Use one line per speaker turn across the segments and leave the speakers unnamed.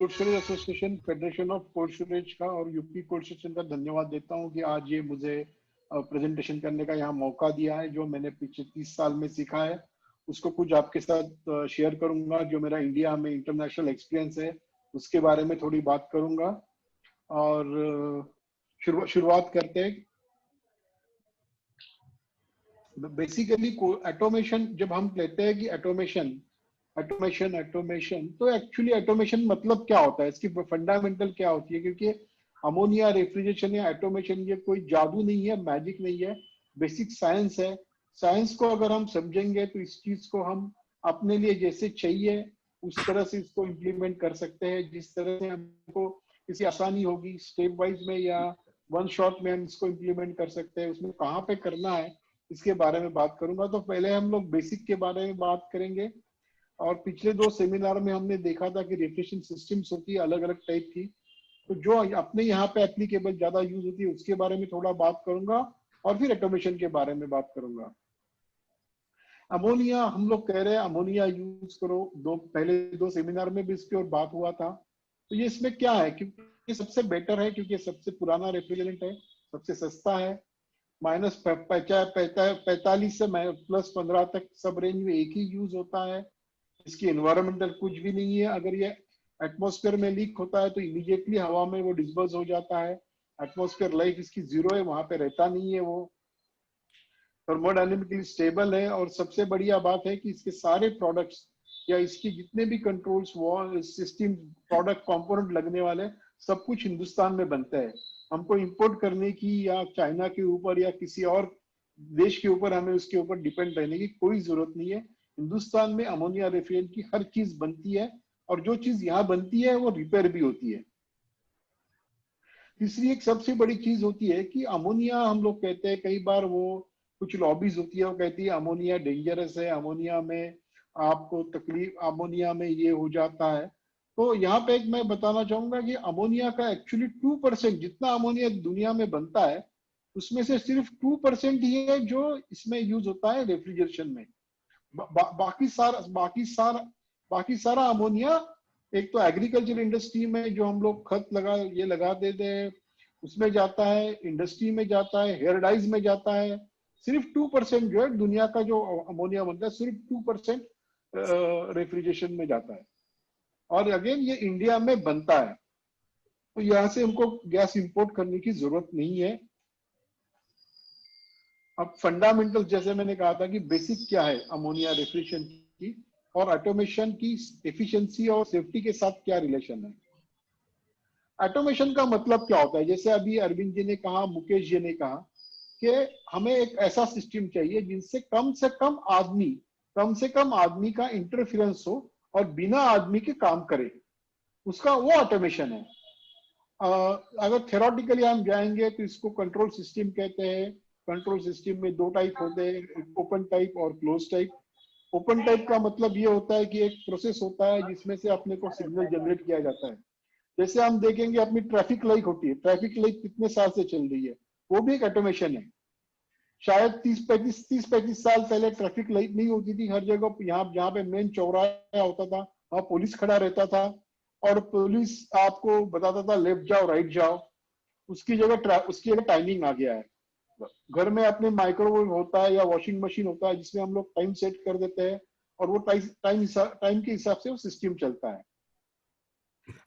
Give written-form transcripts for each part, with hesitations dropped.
Cold storage association, federation of cold storage का और UP cold station का धन्यवाद देता हूं कि आज ये मुझे प्रेजेंटेशन करने का यहाँ मौका दिया है। जो मैंने पिछले 30 साल में सीखा है उसको कुछ आपके साथ शेयर करूंगा। जो मेरा इंडिया में इंटरनेशनल एक्सपीरियंस है उसके बारे में थोड़ी बात करूंगा। और शुरुआत करते हैं। बेसिकली ऑटोमेशन, जब हम कहते हैं कि ऑटोमेशन ऑटोमेशन ऑटोमेशन तो एक्चुअली ऑटोमेशन मतलब क्या होता है, इसकी फंडामेंटल क्या होती है? क्योंकि अमोनिया रेफ्रिजरेशन या ऑटोमेशन ये कोई जादू नहीं है, मैजिक नहीं है, बेसिक साइंस है। साइंस को अगर हम समझेंगे तो इस चीज को हम अपने लिए जैसे चाहिए उस तरह से इसको इम्प्लीमेंट कर सकते हैं। जिस तरह से हमको किसी आसानी होगी स्टेप वाइज में या वन शॉट में हम इसको इम्प्लीमेंट कर सकते हैं। उसमें कहाँ पे करना है इसके बारे में बात करूंगा। तो पहले हम लोग बेसिक के बारे में बात करेंगे। और पिछले 2 सेमिनार में हमने देखा था कि रेफ्रिजरेशन सिस्टम्स होती है अलग अलग टाइप की। तो जो अपने यहाँ पे एप्लीकेबल ज्यादा यूज होती है उसके बारे में थोड़ा बात करूंगा और फिर ऑटोमेशन के बारे में बात करूंगा। अमोनिया, हम लोग कह रहे हैं अमोनिया यूज करो। पहले 2 सेमिनार में भी इसके और बात हुआ था। तो ये इसमें क्या है? क्योंकि ये सबसे बेटर है, क्योंकि सबसे पुराना रेफ्रिजरेंट है, सबसे सस्ता है। -45 से +15 तक सब रेंज में एक ही यूज होता है। इसकी एनवायरमेंटल कुछ भी नहीं है। अगर ये एटमॉस्फेयर में लीक होता है तो इमीडिएटली हवा में वो डिस्पर्स हो जाता है। एटमॉस्फेयर लाइफ इसकी 0 है, वहां पे रहता नहीं है। वो थर्मोडायनेमिकली स्टेबल है। और सबसे बढ़िया बात है कि इसके सारे प्रोडक्ट्स या इसकी जितने भी controls, wall system, product, component लगने वाले सब कुछ हिंदुस्तान में बनता है। हमको इंपोर्ट करने की या चाइना के ऊपर या किसी और देश के ऊपर हमें उसके ऊपर डिपेंड रहने की कोई जरूरत नहीं है। हिंदुस्तान में अमोनिया रेफ्रिजरेंट की हर चीज बनती है और जो चीज यहाँ बनती है वो रिपेयर भी होती है। तीसरी एक सबसे बड़ी चीज होती है कि अमोनिया, हम लोग कहते हैं कई बार, वो कुछ लॉबीज होती है वो कहती है अमोनिया डेंजरस है, अमोनिया में आपको तकलीफ, अमोनिया में ये हो जाता है। तो यहाँ पे एक मैं बताना चाहूंगा कि अमोनिया का एक्चुअली 2%, जितना अमोनिया दुनिया में बनता है उसमें से सिर्फ 2% ही है जो इसमें यूज होता है रेफ्रिजरेशन में। बाकी सारा अमोनिया एक तो एग्रीकल्चर इंडस्ट्री में जो हम लोग खत लगा देते हैं उसमें जाता है, इंडस्ट्री में जाता है, हेयर डाइज में जाता है। सिर्फ 2% जो है दुनिया का जो अमोनिया बनता है, सिर्फ 2% रेफ्रिजरेशन में जाता है। और अगेन ये इंडिया में बनता है, तो यहाँ से हमको गैस इंपोर्ट करने की जरूरत नहीं है। अब फंडामेंटल, जैसे मैंने कहा था कि बेसिक क्या है अमोनिया रेफ्रिजरेशन की और ऑटोमेशन की एफिशिएंसी और सेफ्टी के साथ क्या रिलेशन है। ऑटोमेशन का मतलब क्या होता है? जैसे अभी अरविंद जी ने कहा, मुकेश जी ने कहा कि हमें एक ऐसा सिस्टम चाहिए जिनसे कम से कम आदमी का इंटरफेरेंस हो और बिना आदमी के काम करे, उसका वो ऑटोमेशन है। अगर थेरोटिकली हम जाएंगे तो इसको कंट्रोल सिस्टम कहते हैं। कंट्रोल सिस्टम में 2 टाइप होते हैं, ओपन टाइप और क्लोज टाइप। ओपन टाइप का मतलब ये होता है कि एक प्रोसेस होता है जिसमें से अपने को सिग्नल जनरेट किया जाता है। जैसे हम देखेंगे अपनी ट्रैफिक लाइट होती है, ट्रैफिक लाइट कितने साल से चल रही है, वो भी एक ऑटोमेशन है। शायद 30-35 साल पहले ट्रैफिक लाइट नहीं होती थी हर जगह। यहाँ जहाँ पे मेन चौराहा होता था वहां पुलिस खड़ा रहता था और पुलिस आपको बताता था लेफ्ट जाओ राइट जाओ। उसकी जगह टाइमिंग आ गया है। घर में अपने माइक्रोवेव होता है या वॉशिंग मशीन होता है जिसमें हम लोग टाइम सेट कर देते हैं और वो टाइम के हिसाब से वो सिस्टम चलता है।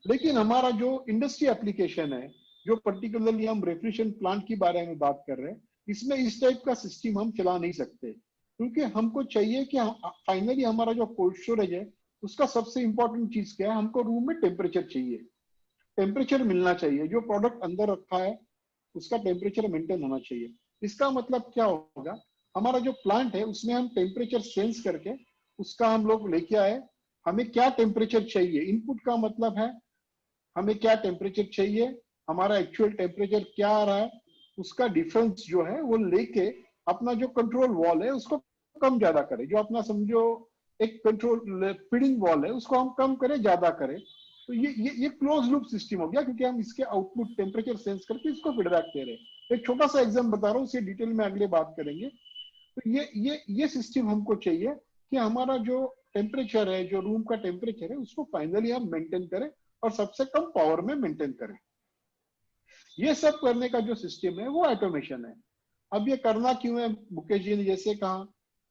लेकिन हमारा जो इंडस्ट्री एप्लीकेशन है, जो पर्टिकुलरली हम रेफ्रिजरेशन प्लांट के बारे में बात कर रहे हैं, इसमें इस टाइप का सिस्टम हम चला नहीं सकते। क्योंकि हमको चाहिए कि फाइनली हमारा जो कोल्ड स्टोरेज है उसका सबसे इंपॉर्टेंट चीज क्या है, हमको रूम में टेम्परेचर चाहिए, टेम्परेचर मिलना चाहिए। जो प्रोडक्ट अंदर रखा है उसका टेम्परेचर मेंटेन होना चाहिए। इसका मतलब क्या होगा, हमारा जो प्लांट है उसमें हम टेम्परेचर सेंस करके उसका हम लोग लेके आए, हमें क्या टेम्परेचर चाहिए। इनपुट का मतलब है हमें क्या टेम्परेचर चाहिए, हमारा एक्चुअल टेम्परेचर क्या आ रहा है, उसका डिफरेंस जो है वो लेके अपना जो कंट्रोल वॉल है उसको कम ज्यादा करें। जो अपना समझो एक कंट्रोल फीडिंग वॉल है उसको हम कम करें ज्यादा करें। तो ये क्लोज लूप सिस्टम हो गया, क्योंकि हम इसके आउटपुट टेम्परेचर सेंस करके इसको फीडबैक दे रहे हैं। एक छोटा सा एग्जाम बता रहा हूँ, उसे डिटेल में अगले बात करेंगे। तो ये सिस्टम हमको चाहिए कि हमारा जो टेम्परेचर है, जो रूम का टेम्परेचर है, उसको फाइनली हम मेंटेन करें और सबसे कम पावर में मेंटेन करे। ये सब करने का जो सिस्टम है वो ऑटोमेशन है। अब ये करना क्यों है, मुकेश जी ने जैसे कहा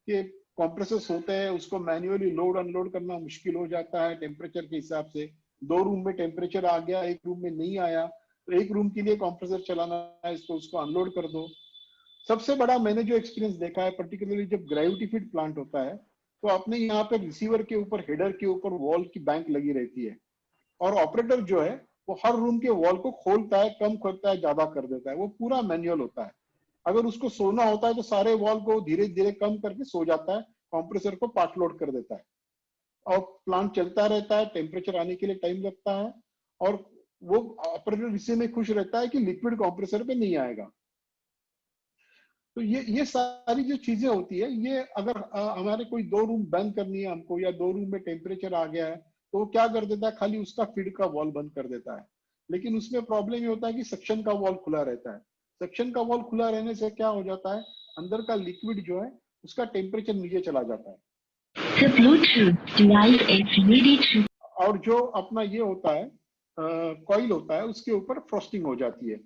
कि कंप्रेसर्स होते हैं, उसको मैन्युअली लोड अनलोड करना मुश्किल हो जाता है टेम्परेचर के हिसाब से। 2 रूम में टेम्परेचर आ गया, 1 रूम में नहीं आया, तो 1 रूम के लिए कंप्रेसर चलाना है, इसको उसको अनलोड कर दो। सबसे बड़ा मैंने जो एक्सपीरियंस देखा है, पर्टिकुलरली जब ग्रेविटी फीड प्लांट होता है, तो अपने यहाँ पे रिसीवर के ऊपर, हेडर के ऊपर वॉल की बैंक लगी रहती है, और ऑपरेटर जो है वो हर रूम के वॉल को खोलता है, कम करता है, ज्यादा कर देता है, वो पूरा मैनुअल होता है। अगर उसको सोना होता है तो सारे वॉल को धीरे धीरे कम करके सो जाता है, कंप्रेसर को पार्ट लोड कर देता है, और प्लांट चलता रहता है। टेम्परेचर आने के लिए टाइम लगता है, और वो ऑपरेटर इसी में खुश रहता है कि लिक्विड कंप्रेसर पे नहीं आएगा। तो ये सारी जो चीजें होती है, ये अगर हमारे कोई 2 रूम बंद करनी है हमको, या 2 रूम में टेम्परेचर आ गया है, तो वो क्या कर देता है, खाली उसका फीड का वॉल बंद कर देता है। लेकिन उसमें प्रॉब्लम ये होता है कि सक्शन का वॉल खुला रहता है। सक्शन का वॉल खुला रहने से क्या हो जाता है, अंदर का लिक्विड जो है उसका टेम्परेचर नीचे चला जाता है। और जो अपना ये होता है कॉइल होता है, उसके ऊपर फ्रॉस्टिंग हो जाती है।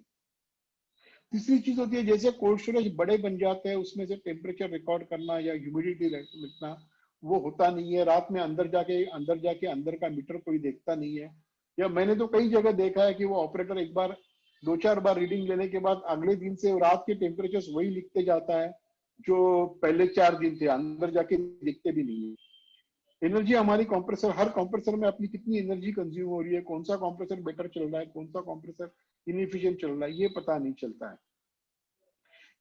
तीसरी चीज होती है, जैसे कोल्ड स्टोरेज बड़े बन जाते हैं, उसमें से टेम्परेचर रिकॉर्ड करना या ह्यूमिडिटी लिखना वो होता नहीं है। रात में अंदर जाके अंदर का मीटर कोई देखता नहीं है। या मैंने तो कई जगह देखा है कि वो ऑपरेटर एक बार 2-4 बार रीडिंग लेने के बाद अगले दिन से रात के टेम्परेचर वही लिखते जाता है जो पहले 4 दिन थे, अंदर जाके दिखते भी नहीं है। एनर्जी हमारी कंप्रेसर, हर कंप्रेसर में अपनी कितनी एनर्जी कंज्यूम हो रही है, कौन सा कंप्रेसर बेटर चल रहा है, कौन सा कंप्रेसर इनएफिशिएंट चल रहा है, ये पता नहीं चलता है।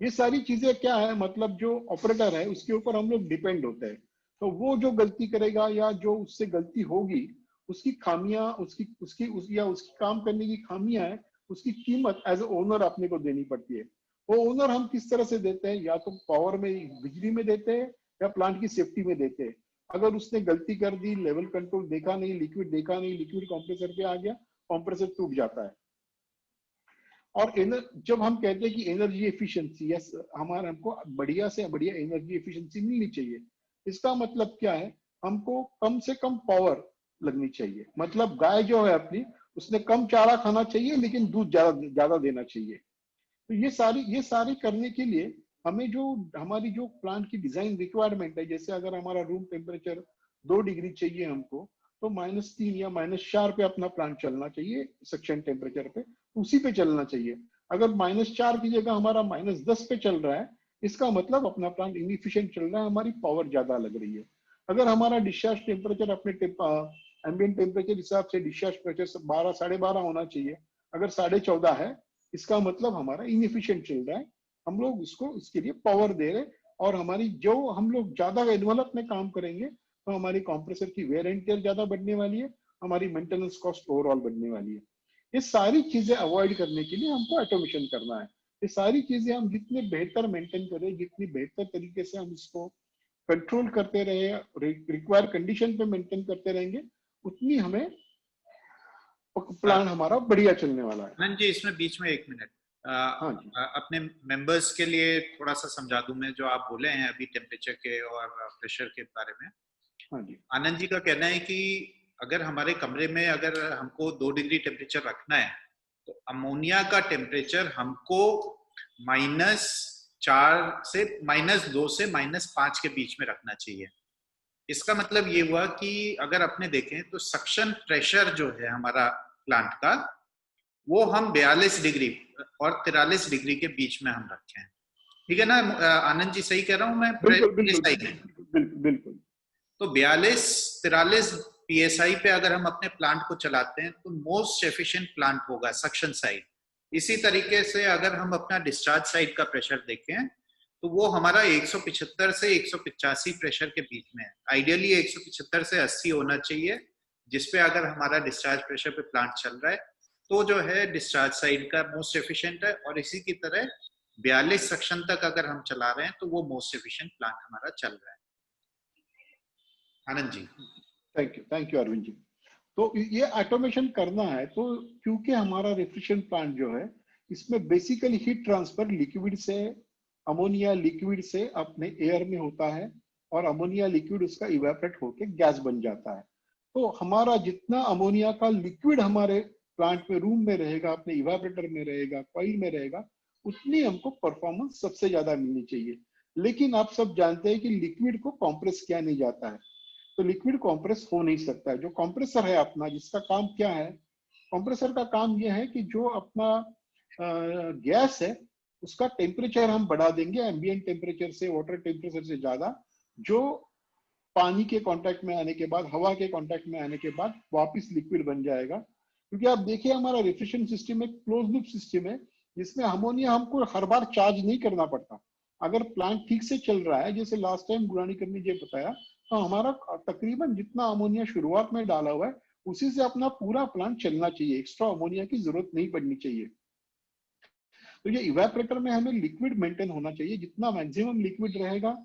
ये सारी चीजें क्या है, मतलब जो ऑपरेटर है उसके ऊपर हम लोग डिपेंड होते हैं। तो वो जो गलती करेगा या जो उससे गलती होगी, उसकी खामियां, उसकी काम करने की खामियां है, उसकी कीमत एज ए ओनर अपने को देनी पड़ती है। वो ओनर हम किस तरह से देते हैं, या तो पावर में, बिजली में देते हैं, या प्लांट की सेफ्टी में देते हैं। अगर उसने गलती कर दी, लेवल कंट्रोल देखा नहीं, लिक्विड देखा नहीं, लिक्विड कंप्रेसर पे आ गया, कंप्रेसर टूट जाता है। और जब हम कहते हैं कि एनर्जी एफिशिएंसी, यस, हमारे हमको बढ़िया से बढ़िया एनर्जी एफिशिएंसी मिलनी चाहिए, इसका मतलब क्या है, हमको कम से कम पावर लगनी चाहिए। मतलब गाय जो है अपनी, उसने कम चारा खाना चाहिए लेकिन दूध ज्यादा ज्यादा देना चाहिए। तो ये सारी करने के लिए हमें जो हमारी जो प्लांट की डिजाइन रिक्वायरमेंट है, जैसे अगर हमारा रूम टेम्परेचर 2 डिग्री चाहिए हमको, तो -3 या -4 पे अपना प्लांट चलना चाहिए सक्शन टेम्परेचर पे, उसी पे चलना चाहिए। अगर -4 की जगह हमारा -10 पे चल रहा है, इसका मतलब अपना प्लांट इनएफिशिएंट चल रहा है, हमारी पावर ज्यादा लग रही है। अगर हमारा डिस्चार्ज टेम्परेचर अपने एम्बिएंट टेम्परेचर हिसाब से डिस्चार्ज टेम्परेचर 12 12.5 होना चाहिए, अगर 14.5 है, इसका मतलब हमारा इनएफिशिएंट चल रहा है। हम लोग उसको इसके लिए पावर दे रहे, और हमारी जो हम लोग ज्यादा डेवलप में काम करेंगे, तो हमारी कंप्रेसर की वेयर एंड टेयर ज्यादा बढ़ने वाली है, हमारी मेंटेनेंस कॉस्ट ओवरऑल बढ़ने वाली है। ये सारी चीजें अवॉइड करने के लिए हमको ऑटोमेशन करना है। ये सारी चीजें हम जितने बेहतर मेंटेन करें, जितनी बेहतर तरीके से हम इसको कंट्रोल करते रहे, रिक्वायर कंडीशन पे मेंटेन करते रहेंगे, उतनी हमें प्लान हमारा बढ़िया चलने वाला है।
आनंद जी, इसमें बीच में 1 मिनट
हाँ जी।
अपने मेंबर्स के लिए थोड़ा सा समझा दूं मैं, जो आप बोले हैं अभी टेम्परेचर के और प्रेशर के बारे में।
हाँ जी।
आनंद जी का कहना है कि अगर हमारे कमरे में अगर हमको 2 डिग्री टेम्परेचर रखना है, तो अमोनिया का टेम्परेचर हमको -4 से -2 से -5 के बीच में रखना चाहिए। इसका मतलब ये हुआ कि अगर अपने देखें तो सक्शन प्रेशर जो है हमारा प्लांट का, वो हम 42 डिग्री और 43 डिग्री के बीच में हम रखे हैं। ठीक है ना आनंद जी, सही कह रहा हूं मैं?
बिल्कुल।
तो 42-43 PSI पे अगर हम अपने प्लांट को चलाते हैं तो मोस्ट एफिशिएंट प्लांट होगा सक्शन साइड। इसी तरीके से अगर हम अपना डिस्चार्ज साइड का प्रेशर देखें तो वो हमारा 175 से 185 प्रेशर के बीच में है। आइडियली 175 से 80 होना चाहिए, जिसपे अगर हमारा डिस्चार्ज प्रेशर पे प्लांट चल रहा है तो जो है डिस्चार्ज साइड का मोस्ट एफिशिएंट है। और इसी की तरह 42 सक्शन तक अगर हम चला रहे हैं तो वो मोस्ट एफिशिएंट प्लांट हमारा चल रहा है। आनंद जी।
Thank you Arvind ji. तो ये ऑटोमेशन करना है, तो क्योंकि हमारा रेफ्रिजरेशन प्लांट जो है, इसमें बेसिकली हीट ट्रांसफर लिक्विड से, अमोनिया लिक्विड से अपने एयर में होता है, और अमोनिया लिक्विड उसका इवेपोरेट होकर गैस बन जाता है। तो हमारा जितना अमोनिया का लिक्विड हमारे प्लांट में रूम में रहेगा, अपने इवापोरेटर में रहेगा, कॉइल में रहेगा, उतनी हमको परफॉर्मेंस सबसे ज्यादा मिलनी चाहिए। लेकिन आप सब जानते हैं कि लिक्विड को कॉम्प्रेस किया नहीं जाता है, तो लिक्विड कॉम्प्रेस हो नहीं सकता है। जो कॉम्प्रेसर है अपना, जिसका काम क्या है, कंप्रेसर का काम यह है कि जो अपना गैस है उसका टेम्परेचर हम बढ़ा देंगे एम्बिएंट टेम्परेचर से, वाटर टेम्परेचर से ज्यादा, जो पानी के कांटेक्ट में आने के बाद, हवा के कांटेक्ट में आने के बाद वापस लिक्विड बन जाएगा। क्योंकि आप देखिए हमारा रेफ्रिजरेशन सिस्टम एक क्लोज लूप सिस्टम है, जिसमें अमोनिया हमको हर बार चार्ज नहीं करना पड़ता। अगर प्लांट ठीक से चल रहा है, जैसे लास्ट टाइम गुरानी ने ये बताया, तो हमारा तकरीबन जितना अमोनिया शुरुआत में डाला हुआ है उसी से अपना पूरा प्लांट चलना चाहिए, एक्स्ट्रा अमोनिया की जरूरत नहीं पड़नी चाहिए। तो ये इवेपोरेटर में हमें लिक्विड मेंटेन होना चाहिए, जितना मैक्सिमम लिक्विड रहेगा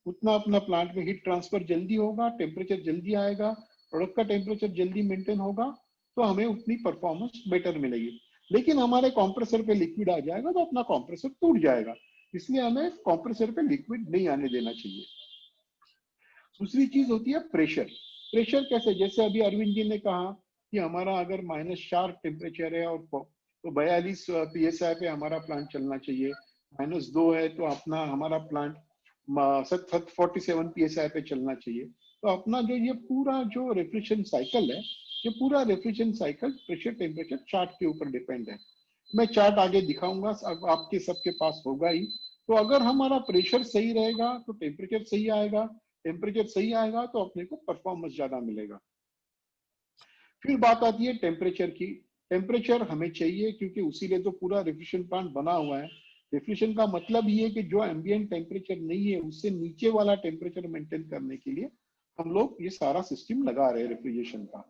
उतना अपना प्लांट में हीट ट्रांसफर जल्दी होगा, टेम्परेचर जल्दी आएगा, प्रोडक्ट का टेम्परेचर जल्दी मेंटेन होगा, तो हमें उतनी परफॉर्मेंस बेटर मिलेगी। लेकिन हमारे कंप्रेसर पे लिक्विड आ जाएगा तो अपना कंप्रेसर टूट जाएगा, इसलिए हमें कंप्रेसर पे लिक्विड नहीं आने देना चाहिए। दूसरी चीज होती है प्रेशर। प्रेशर कैसे, जैसे अभी अरविंद जी ने कहा कि हमारा अगर -4 टेम्परेचर है और तो 42 PSI पे हमारा प्लांट चलना चाहिए, -2 है तो अपना हमारा प्लांट 47 PSI पे चलना चाहिए। तो अपना जो ये पूरा जो रेफ्रिजरेशन साइकिल है, ये पूरा refrigeration cycle pressure temperature chart के ऊपर डिपेंड है। मैं चार्ट आगे दिखाऊंगा, आपके सबके पास होगा ही। तो अगर हमारा प्रेशर सही रहेगा तो टेम्परेचर सही आएगा, टेम्परेचर सही आएगा तो अपने को परफॉर्मेंस ज्यादा मिलेगा। फिर बात आती है टेम्परेचर की। टेम्परेचर हमें चाहिए क्योंकि उसी लिए तो पूरा रेफ्रिजरेशन प्लांट बना हुआ है। रेफ्रिजरेशन का मतलब ये है कि जो एम्बिएंट टेम्परेचर नहीं है उससे नीचे वाला टेम्परेचर मेंटेन करने के लिए हम लोग ये सारा सिस्टम लगा रहे हैं रेफ्रिजरेशन का।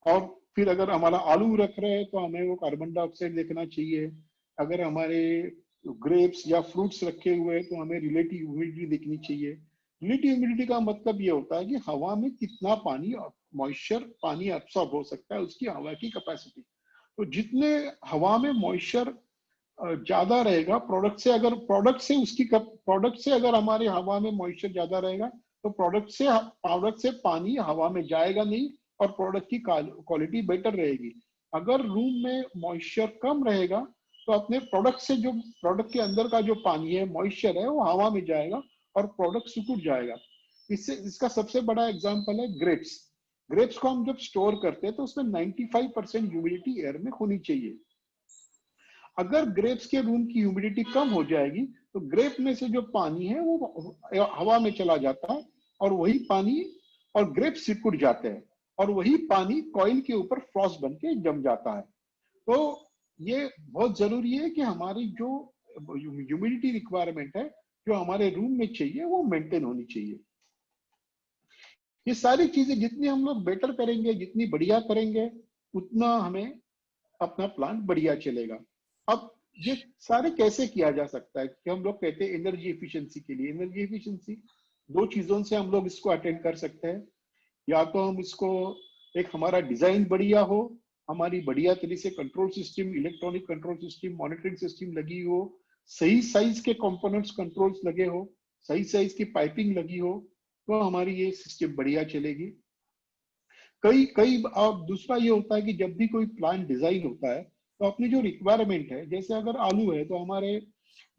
और फिर अगर हमारा आलू रख रहे हैं तो हमें वो कार्बन डाइऑक्साइड देखना चाहिए। अगर हमारे ग्रेप्स या फ्रूट्स रखे हुए हैं तो हमें रिलेटिव ह्यूमिडिटी देखनी चाहिए। रिलेटिव ह्यूमिडिटी का मतलब ये होता है कि हवा में कितना पानी, मॉइस्चर पानी एब्सॉर्ब हो सकता है, उसकी हवा की कैपेसिटी। तो जितने हवा में मॉइस्चर ज्यादा रहेगा प्रोडक्ट से अगर हमारे हवा में मॉइस्चर ज्यादा रहेगा तो प्रोडक्ट से पानी हवा में जाएगा नहीं और प्रोडक्ट की क्वालिटी बेटर रहेगी। अगर रूम में मॉइस्चर कम रहेगा तो अपने प्रोडक्ट के अंदर का जो पानी है, मॉइस्चर है, वो हवा में जाएगा और प्रोडक्ट सिकुड़ जाएगा। इसका सबसे बड़ा एग्जांपल है ग्रेप्स। ग्रेप्स को हम जब स्टोर करते हैं तो उसमें 95% ह्यूमिडिटी एयर में होनी चाहिए। अगर ग्रेप्स के रूम की ह्यूमिडिटी कम हो जाएगी तो ग्रेप में से जो पानी है वो हवा में चला जाता है और वही पानी, और ग्रेप सिकुड़ जाते हैं और वही पानी कॉइल के ऊपर फ्रॉस्ट बन के जम जाता है। तो ये बहुत जरूरी है कि हमारी जो ह्यूमिडिटी रिक्वायरमेंट है, जो हमारे रूम में चाहिए, वो मेंटेन होनी चाहिए। ये सारी चीजें जितनी हम लोग बेटर करेंगे, जितनी बढ़िया करेंगे, उतना हमें अपना प्लांट बढ़िया चलेगा। अब ये सारे कैसे किया जा सकता है कि हम लोग कहते हैं एनर्जी एफिशिएंसी के लिए। एनर्जी एफिशिएंसी 2 चीजों से हम लोग इसको अटेंड कर सकते हैं। या तो हम इसको, एक हमारा डिजाइन बढ़िया हो, हमारी बढ़िया तरीके से control system, electronic control system, monitoring system लगी हो, सही साइज के कंपोनेंट्स कंट्रोल्स लगे हो, सही साइज की पाइपिंग लगी हो, तो हमारी ये सिस्टम बढ़िया चलेगी। और दूसरा ये होता है कि जब भी कोई प्लांट डिजाइन होता है तो अपनी जो रिक्वायरमेंट है, जैसे अगर आलू है तो हमारे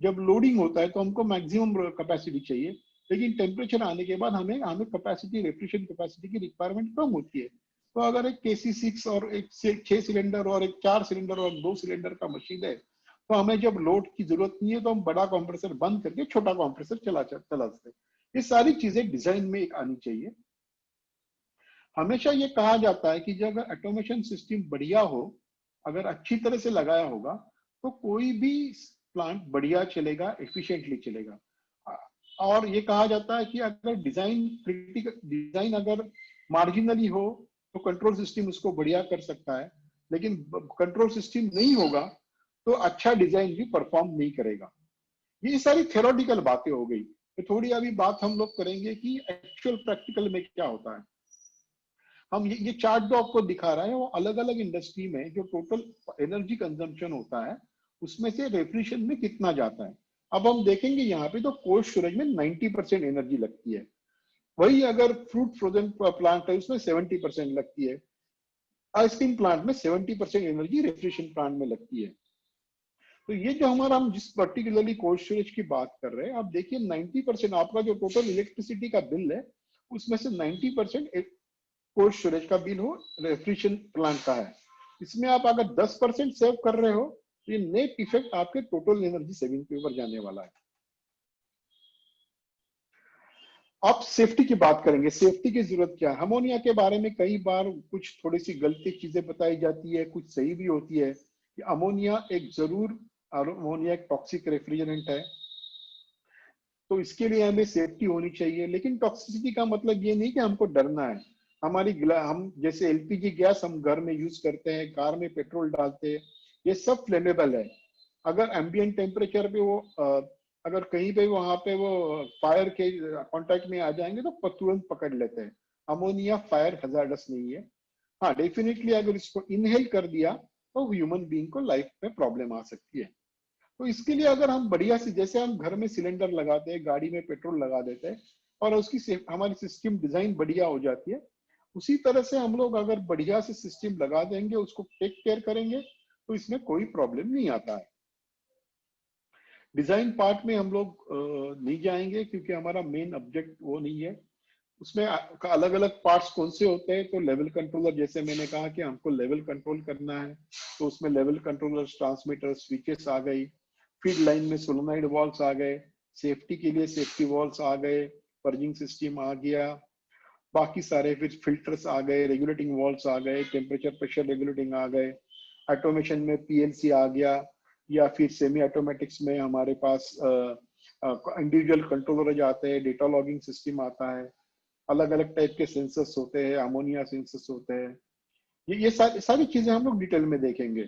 जब लोडिंग होता है तो हमको मैक्सिमम कैपेसिटी चाहिए, लेकिन टेम्परेचर आने के बाद हमें कैपेसिटी, रेफ्रिजरेशन कैपेसिटी की रिक्वायरमेंट कम होती है। तो अगर एक KC6 और एक 6 सिलेंडर और एक 4 सिलेंडर और 2 सिलेंडर का मशीन है तो हमें जब लोड की जरूरत नहीं है तो हम बड़ा कंप्रेसर बंद करके छोटा कंप्रेसर चला सकते हैं। ये सारी चीजें डिजाइन में एक आनी चाहिए। हमेशा ये कहा जाता है कि जब ऑटोमेशन सिस्टम बढ़िया हो, अगर अच्छी तरह से लगाया होगा तो कोई भी प्लांट बढ़िया चलेगा, एफिशिएंटली चलेगा। और ये कहा जाता है कि अगर डिजाइन अगर मार्जिनली हो तो कंट्रोल सिस्टम उसको बढ़िया कर सकता है, लेकिन कंट्रोल सिस्टम नहीं होगा तो अच्छा डिजाइन भी परफॉर्म नहीं करेगा। ये सारी थ्योरेटिकल बातें हो गई। तो थोड़ी अभी बात हम लोग करेंगे कि एक्चुअल प्रैक्टिकल में क्या होता है। हम ये चार्ट जो आपको दिखा रहा है वो अलग अलग इंडस्ट्री में जो टोटल एनर्जी कंजम्पशन होता है उसमें से रेफ्रिजरेशन में कितना जाता है। अब हम देखेंगे यहाँ पे तो कोल्ड स्टोरेज में 90% एनर्जी लगती है। वही अगर फ्रूट फ्रोजन प्लांट है उसमें 70% लगती है, आइसक्रीम प्लांट में 70% एनर्जी रेफ्रिजरेशन प्लांट में लगती है। तो ये जो हमारा हम जिस पर्टिकुलरली कोल्ड स्टोरेज की बात कर रहे हैं, आप देखिए 90% आपका जो टोटल इलेक्ट्रिसिटी का बिल है उसमें से 90% कोल्ड स्टोरेज का बिल हो रेफ्रिजरेशन प्लांट का है। इसमें आप अगर 10% सेव कर रहे हो तो ये नेट इफेक्ट आपके टोटल एनर्जी सेविंग के ऊपर जाने वाला है। आप सेफ्टी की बात करेंगे, सेफ्टी की जरूरत क्या है? अमोनिया के बारे में कई बार कुछ थोड़ी सी गलती चीजें बताई जाती है, कुछ सही भी होती है कि अमोनिया एक जरूर अमोनिया एक टॉक्सिक रेफ्रिजरेंट है, तो इसके लिए हमें सेफ्टी होनी चाहिए। लेकिन टॉक्सिसिटी का मतलब ये नहीं कि हमको डरना है। हम जैसे एलपीजी गैस हम घर में यूज करते हैं, कार में पेट्रोल डालते हैं, ये सब फ्लेमेबल है। अगर एम्बिएंट टेम्परेचर पे वो अगर कहीं पे वहां पे वो फायर के कांटेक्ट में आ जाएंगे तो तुरंत पकड़ लेते हैं। अमोनिया फायर हजार्डस नहीं है। हाँ, डेफिनेटली अगर इसको इनहेल कर दिया तो ह्यूमन बीइंग को लाइफ में प्रॉब्लम आ सकती है। तो इसके लिए अगर हम बढ़िया से, जैसे हम घर में सिलेंडर लगाते हैं, गाड़ी में पेट्रोल लगा देते हैं और उसकी हमारी सिस्टम डिजाइन बढ़िया हो जाती है, उसी तरह से हम लोग अगर बढ़िया से सिस्टम लगा देंगे, उसको टेक केयर करेंगे तो इसमें कोई प्रॉब्लम नहीं आता है। डिजाइन पार्ट में हम लोग नहीं जाएंगे क्योंकि हमारा मेन ऑब्जेक्ट वो नहीं है। उसमें अलग अलग पार्ट्स कौन से होते हैं, तो लेवल कंट्रोलर, जैसे मैंने कहा कि हमको लेवल कंट्रोल करना है तो उसमें लेवल कंट्रोलर, ट्रांसमीटर, स्विचेस आ गई, फीड लाइन में सोलोनाइड वॉल्स आ गए, सेफ्टी के लिए सेफ्टी वॉल्स आ गए, पर्जिंग सिस्टम आ गया, बाकी सारे फिर फिल्टर्स आ गए, रेगुलेटिंग वॉल्स आ गए, टेम्परेचर प्रेशर रेगुलेटिंग आ गए, ऑटोमेशन में पीएलसी आ गया, या फिर सेमी ऑटोमेटिक्स में हमारे पास इंडिविजुअल कंट्रोलर आते हैं, डेटा लॉगिंग सिस्टम आता है, अलग अलग टाइप के सेंसर्स होते हैं, अमोनिया सेंसर्स होते हैं। ये सारी चीजें हम लोग डिटेल में देखेंगे।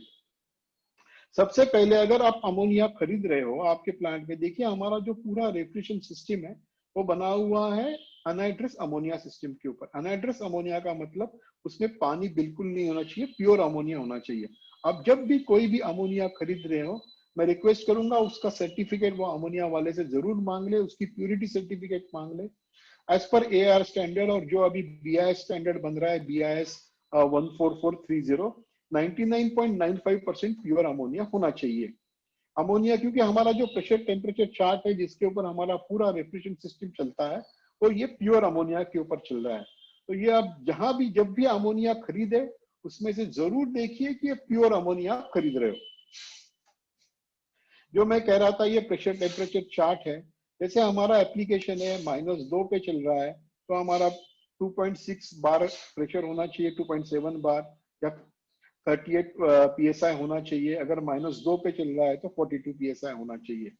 सबसे पहले अगर आप अमोनिया खरीद रहे हो आपके प्लांट में, देखिए हमारा जो पूरा रेफ्रिजरेशन सिस्टम है वो बना हुआ है अनहाइड्रस अमोनिया सिस्टम के ऊपर। अनहाइड्रस अमोनिया का मतलब उसमें पानी बिल्कुल नहीं होना चाहिए, प्योर अमोनिया होना चाहिए। अब जब भी कोई भी अमोनिया खरीद रहे हो, मैं रिक्वेस्ट करूंगा उसका सर्टिफिकेट वो अमोनिया वाले से जरूर मांग ले, उसकी प्योरिटी सर्टिफिकेट मांग ले एज पर AR स्टैंडर्ड। और जो अभी BIS स्टैंडर्ड बन रहा है, BIS 14430, 99.95% प्योर अमोनिया होना चाहिए। अमोनिया, क्योंकि हमारा जो प्रेशर टेम्परेचर चार्ट है जिसके ऊपर हमारा पूरा रेफ्रिजरेशन सिस्टम चलता है, वो ये प्योर अमोनिया के ऊपर चल रहा है। तो ये आप जहां भी जब भी अमोनिया खरीदे उसमें से जरूर देखिए कि ये प्योर अमोनिया खरीद रहे हो। जो मैं कह रहा था, ये प्रेशर टेम्परेचर चार्ट है। जैसे हमारा एप्लीकेशन है -2 पे चल रहा है तो हमारा 2.6 बार प्रेशर होना चाहिए, 2.7 बार, या 38 PSI होना चाहिए। अगर -2 पे चल रहा है तो 42 PSI होना चाहिए।